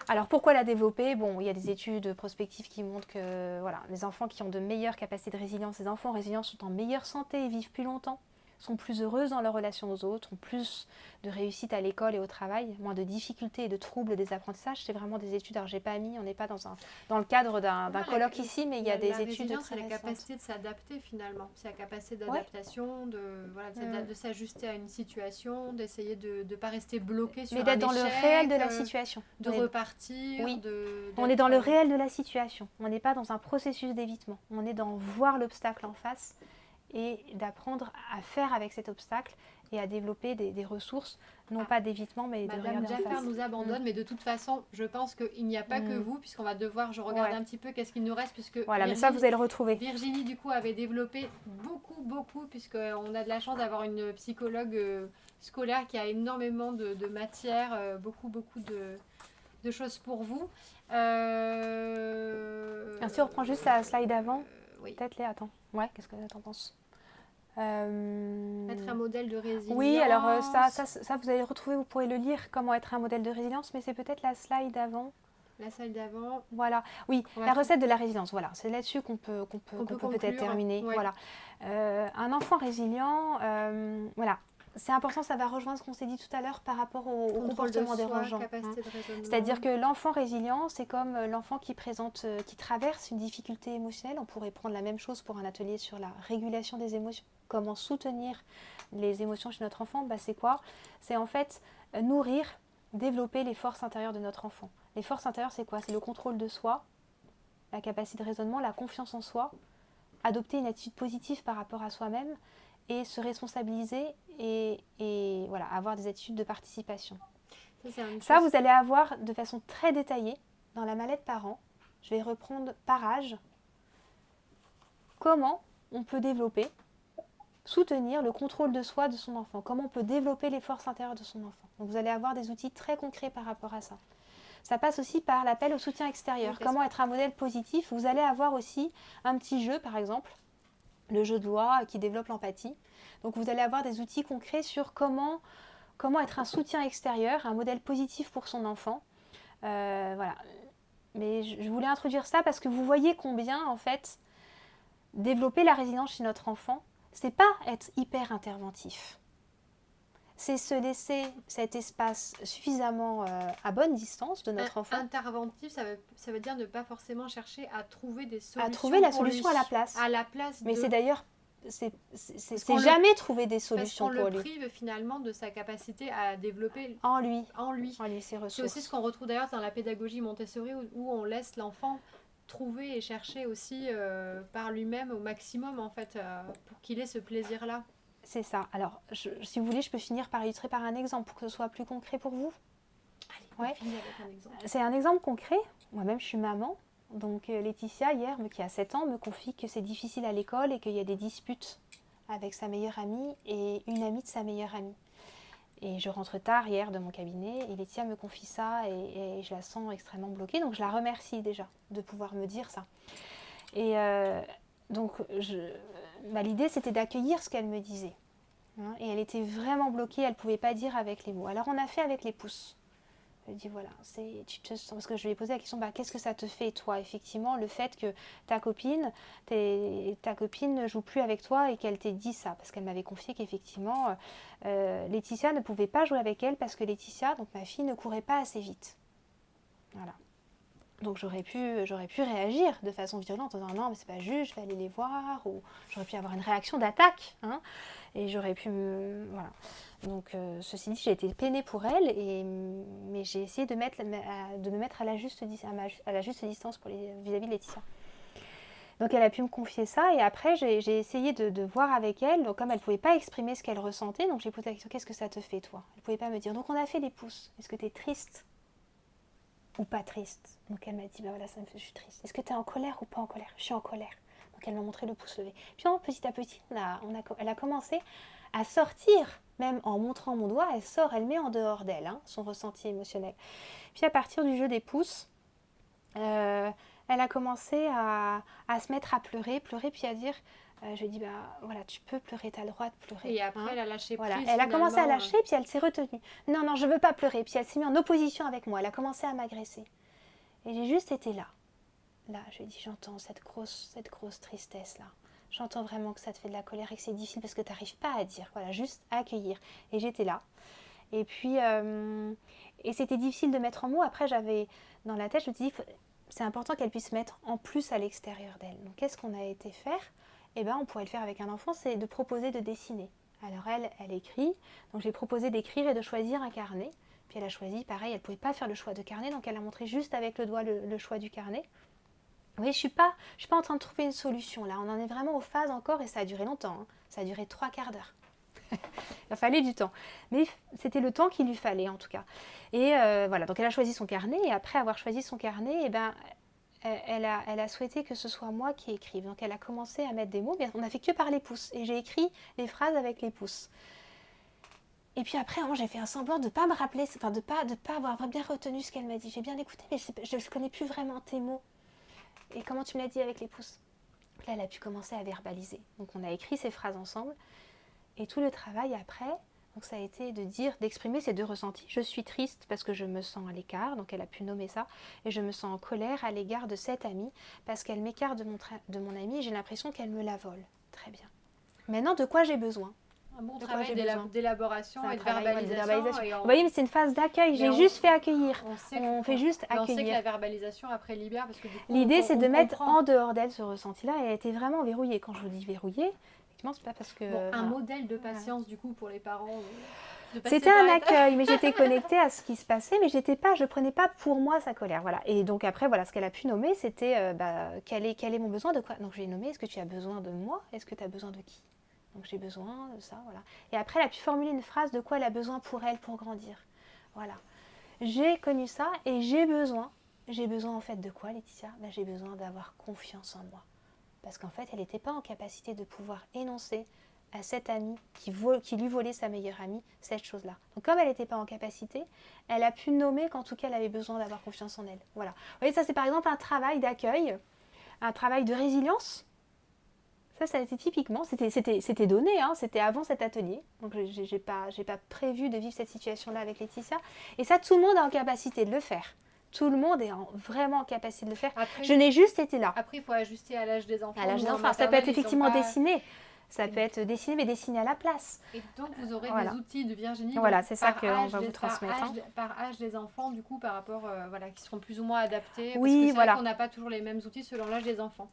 Alors, pourquoi la développer ? Bon, il y a des études prospectives qui montrent que les enfants qui ont de meilleures capacités de résilience, les enfants résilients sont en meilleure santé et vivent plus longtemps, sont plus heureuses dans leur relation aux autres, ont plus de réussite à l'école et au travail, moins de difficultés et de troubles des apprentissages. C'est vraiment des études, alors j'ai pas mis, on n'est pas dans le cadre d'un colloque ici, mais il y a des études très récentes. C'est la capacité de s'adapter finalement, c'est la capacité d'adaptation, de s'ajuster à une situation, d'essayer de ne pas rester bloqué sur un échec. Mais d'être dans le réel de la situation. De repartir. Oui, on est dans le réel de la situation, on n'est pas dans un processus d'évitement, on est dans voir l'obstacle en face et d'apprendre à faire avec cet obstacle et à développer des ressources, non pas d'évitement, mais de regarder en face. Madame Jaffer nous abandonne, mais de toute façon, je pense qu'il n'y a pas que vous, puisqu'on va devoir, je regarde un petit peu qu'est-ce qu'il nous reste, puisque Virginie, mais ça, vous allez le retrouver. Virginie, du coup, avait développé beaucoup, puisqu'on a de la chance d'avoir une psychologue scolaire qui a énormément de matière, beaucoup de choses pour vous. Si on reprend juste la slide avant, oui. Peut-être Léa, attends. Ouais, qu'est-ce que t'en penses ? Être un modèle de résilience. Oui, alors ça, vous allez le retrouver, vous pourrez le lire, comment être un modèle de résilience, mais c'est peut-être la slide d'avant. La slide d'avant. Voilà, oui, la recette de la résilience, voilà, c'est là-dessus qu'on peut peut-être terminer. Ouais. Voilà. Un enfant résilient, c'est important, ça va rejoindre ce qu'on s'est dit tout à l'heure par rapport au comportement dérangeant. C'est-à-dire que l'enfant résilient, c'est comme l'enfant qui traverse une difficulté émotionnelle. On pourrait prendre la même chose pour un atelier sur la régulation des émotions. Comment soutenir les émotions chez notre enfant ? C'est quoi ? C'est en fait nourrir, développer les forces intérieures de notre enfant. Les forces intérieures, c'est quoi ? C'est le contrôle de soi, la capacité de raisonnement, la confiance en soi, adopter une attitude positive par rapport à soi-même, et se responsabiliser et avoir des attitudes de participation. Ça, vous allez avoir de façon très détaillée dans la mallette parents. Je vais reprendre par âge comment on peut développer, soutenir le contrôle de soi de son enfant, comment on peut développer les forces intérieures de son enfant. Donc vous allez avoir des outils très concrets par rapport à ça. Ça passe aussi par l'appel au soutien extérieur. Comment être un modèle positif. Vous allez avoir aussi un petit jeu, par exemple, le jeu de loi qui développe l'empathie. Donc vous allez avoir des outils concrets sur comment être un soutien extérieur, un modèle positif pour son enfant. Mais je voulais introduire ça parce que vous voyez combien, en fait, développer la résilience chez notre enfant, c'est pas être hyper interventif. C'est se laisser cet espace suffisamment à bonne distance de notre enfant. Interventif, ça veut dire ne pas forcément chercher à trouver des solutions. À trouver la solution à la place. Mais c'est d'ailleurs, c'est jamais trouver des solutions pour lui. Parce qu'on le prive finalement de sa capacité à développer en lui C'est ses ressources. aussi ce qu'on retrouve d'ailleurs dans la pédagogie Montessori où on laisse l'enfant trouver et chercher aussi par lui-même au maximum en fait pour qu'il ait ce plaisir-là. C'est ça. Alors, si vous voulez, je peux finir par illustrer par un exemple pour que ce soit plus concret pour vous. Allez, on finit avec un exemple. C'est un exemple concret. Moi-même, je suis maman. Donc, Laetitia, hier, qui a 7 ans, me confie que c'est difficile à l'école et qu'il y a des disputes avec sa meilleure amie et une amie de sa meilleure amie. Et je rentre tard hier de mon cabinet et Laetitia me confie ça et je la sens extrêmement bloquée. Donc, je la remercie déjà de pouvoir me dire ça. Et donc, l'idée, c'était d'accueillir ce qu'elle me disait. Et elle était vraiment bloquée, elle ne pouvait pas dire avec les mots. Alors, on a fait avec les pouces. Je lui dis voilà, tu te sens, parce que je lui ai posé la question, qu'est-ce que ça te fait toi, effectivement, le fait que ta copine ne joue plus avec toi et qu'elle t'ait dit ça, parce qu'elle m'avait confié qu'effectivement Laetitia ne pouvait pas jouer avec elle parce que Laetitia, donc ma fille, ne courait pas assez vite. Voilà. Donc j'aurais pu réagir de façon violente en disant non mais c'est pas juste, je vais aller les voir, ou j'aurais pu avoir une réaction d'attaque, hein, et j'aurais pu voilà. Donc ceci dit, j'ai été peinée pour elle, mais j'ai essayé de me mettre à la juste distance vis-à-vis de Laetitia. Donc elle a pu me confier ça, et après j'ai essayé de voir avec elle. Donc comme elle ne pouvait pas exprimer ce qu'elle ressentait, donc j'ai posé la question, qu'est-ce que ça te fait toi? Elle ne pouvait pas me dire. Donc on a fait les pouces. Est-ce que tu es triste ou pas triste? Donc elle m'a dit, voilà, je suis triste. Est-ce que tu es en colère ou pas en colère? Je suis en colère. Donc elle m'a montré le pouce levé. Puis petit à petit, elle a commencé à sortir, même en montrant mon doigt, elle met en dehors d'elle son ressenti émotionnel. Puis à partir du jeu des pouces, elle a commencé à se mettre à pleurer, puis à dire, je lui ai dit, voilà, tu peux pleurer, tu as le droit de pleurer. Et après, elle a lâché prise. Voilà. Elle a commencé à lâcher, puis elle s'est retenue. Non, je veux pas pleurer. Puis elle s'est mise en opposition avec moi. Elle a commencé à m'agresser. Et j'ai juste été là. Là, je lui ai dit, j'entends cette grosse tristesse là. J'entends vraiment que ça te fait de la colère et que c'est difficile parce que tu n'arrives pas à dire. Voilà, juste à accueillir. Et j'étais là. Et puis, et c'était difficile de mettre en mots. Après, j'avais dans la tête, je me suis dit, c'est important qu'elle puisse mettre en plus à l'extérieur d'elle. Donc, qu'est-ce qu'on a été faire? Eh bien, on pourrait le faire avec un enfant, c'est de proposer de dessiner. Alors, elle écrit. Donc, j'ai proposé d'écrire et de choisir un carnet. Puis, elle a choisi, pareil, elle ne pouvait pas faire le choix de carnet. Donc, elle a montré juste avec le doigt le choix du carnet. Oui, je ne suis pas en train de trouver une solution là. On en est vraiment aux phases encore et ça a duré longtemps. Hein. Ça a duré 3/4 d'heure. Il a fallu du temps. Mais c'était le temps qu'il lui fallait en tout cas. Et voilà, donc elle a choisi son carnet et après avoir choisi son carnet, eh ben, elle a souhaité que ce soit moi qui écrive. Donc elle a commencé à mettre des mots, mais on n'a fait que par les pouces. Et j'ai écrit les phrases avec les pouces. Et puis après, j'ai fait un semblant de ne pas me rappeler, enfin de pas avoir bien retenu ce qu'elle m'a dit. J'ai bien écouté, mais je ne connais plus vraiment tes mots. Et comment tu me l'as dit avec les pouces? Là, elle a pu commencer à verbaliser. Donc, on a écrit ces phrases ensemble. Et tout le travail après, donc ça a été d'exprimer ces deux ressentis. Je suis triste parce que je me sens à l'écart. Donc, elle a pu nommer ça. Et je me sens en colère à l'égard de cette amie parce qu'elle m'écarte de mon amie et j'ai l'impression qu'elle me la vole. Très bien. Maintenant, de quoi j'ai besoin? Un bon travail d'élaboration et de verbalisation. Vous voyez, mais c'est une phase d'accueil. J'ai juste fait accueillir. On fait juste accueillir. On sait que la verbalisation après libère parce que du coup, l'idée, c'est de mettre en dehors d'elle ce ressenti-là. Elle était vraiment verrouillée. Quand je vous dis verrouillée, effectivement, c'est pas parce que... un modèle de patience du coup pour les parents. C'était un accueil, mais j'étais connectée à ce qui se passait, mais je prenais pas pour moi sa colère. Voilà. Et donc après, voilà, ce qu'elle a pu nommer, c'était quel est mon besoin de quoi? Donc je l'ai nommé, est-ce que tu as besoin de moi? Est-ce que tu as besoin de qui? Donc j'ai besoin de ça, voilà. Et après, elle a pu formuler une phrase de quoi elle a besoin pour elle, pour grandir. Voilà. J'ai connu ça et j'ai besoin en fait de quoi, Laetitia? J'ai besoin d'avoir confiance en moi. Parce qu'en fait, elle n'était pas en capacité de pouvoir énoncer à cette amie qui lui volait sa meilleure amie cette chose-là. Donc comme elle n'était pas en capacité, elle a pu nommer qu'en tout cas, elle avait besoin d'avoir confiance en elle. Voilà. Vous voyez, ça c'est par exemple un travail d'accueil, un travail de résilience. Ça a été typiquement, c'était donné, hein, c'était avant cet atelier. Donc j'ai pas prévu de vivre cette situation-là avec Laetitia. Et ça, tout le monde est en capacité de le faire. Tout le monde est vraiment en capacité de le faire. Après, je n'ai juste été là. Après, il faut ajuster à l'âge des enfants. À l'âge des enfants, ça peut être effectivement dessiné. Ça peut être dessiné, mais dessiné à la place. Et donc, vous aurez des outils de Virginie. Voilà, c'est ça qu'on va vous transmettre. Par âge des enfants, du coup, par rapport, qui seront plus ou moins adaptés. Oui, parce que c'est vrai qu'on n'a pas toujours les mêmes outils selon l'âge des enfants.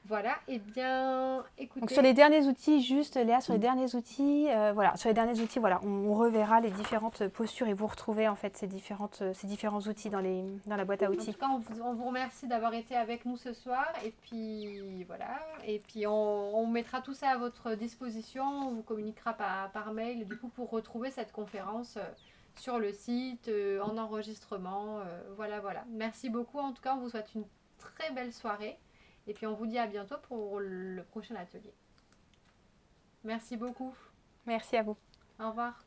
Voilà, et bien, écoutez... Donc sur les derniers outils, juste Léa, sur les derniers outils, on reverra les différentes postures et vous retrouvez en fait ces différents outils dans la boîte à outils. En tout cas, on vous remercie d'avoir été avec nous ce soir et puis voilà, et puis on mettra tout ça à votre disposition, on vous communiquera par mail du coup pour retrouver cette conférence sur le site, en enregistrement, voilà. Merci beaucoup, en tout cas, on vous souhaite une très belle soirée. Et puis on vous dit à bientôt pour le prochain atelier. Merci beaucoup. Merci à vous. Au revoir.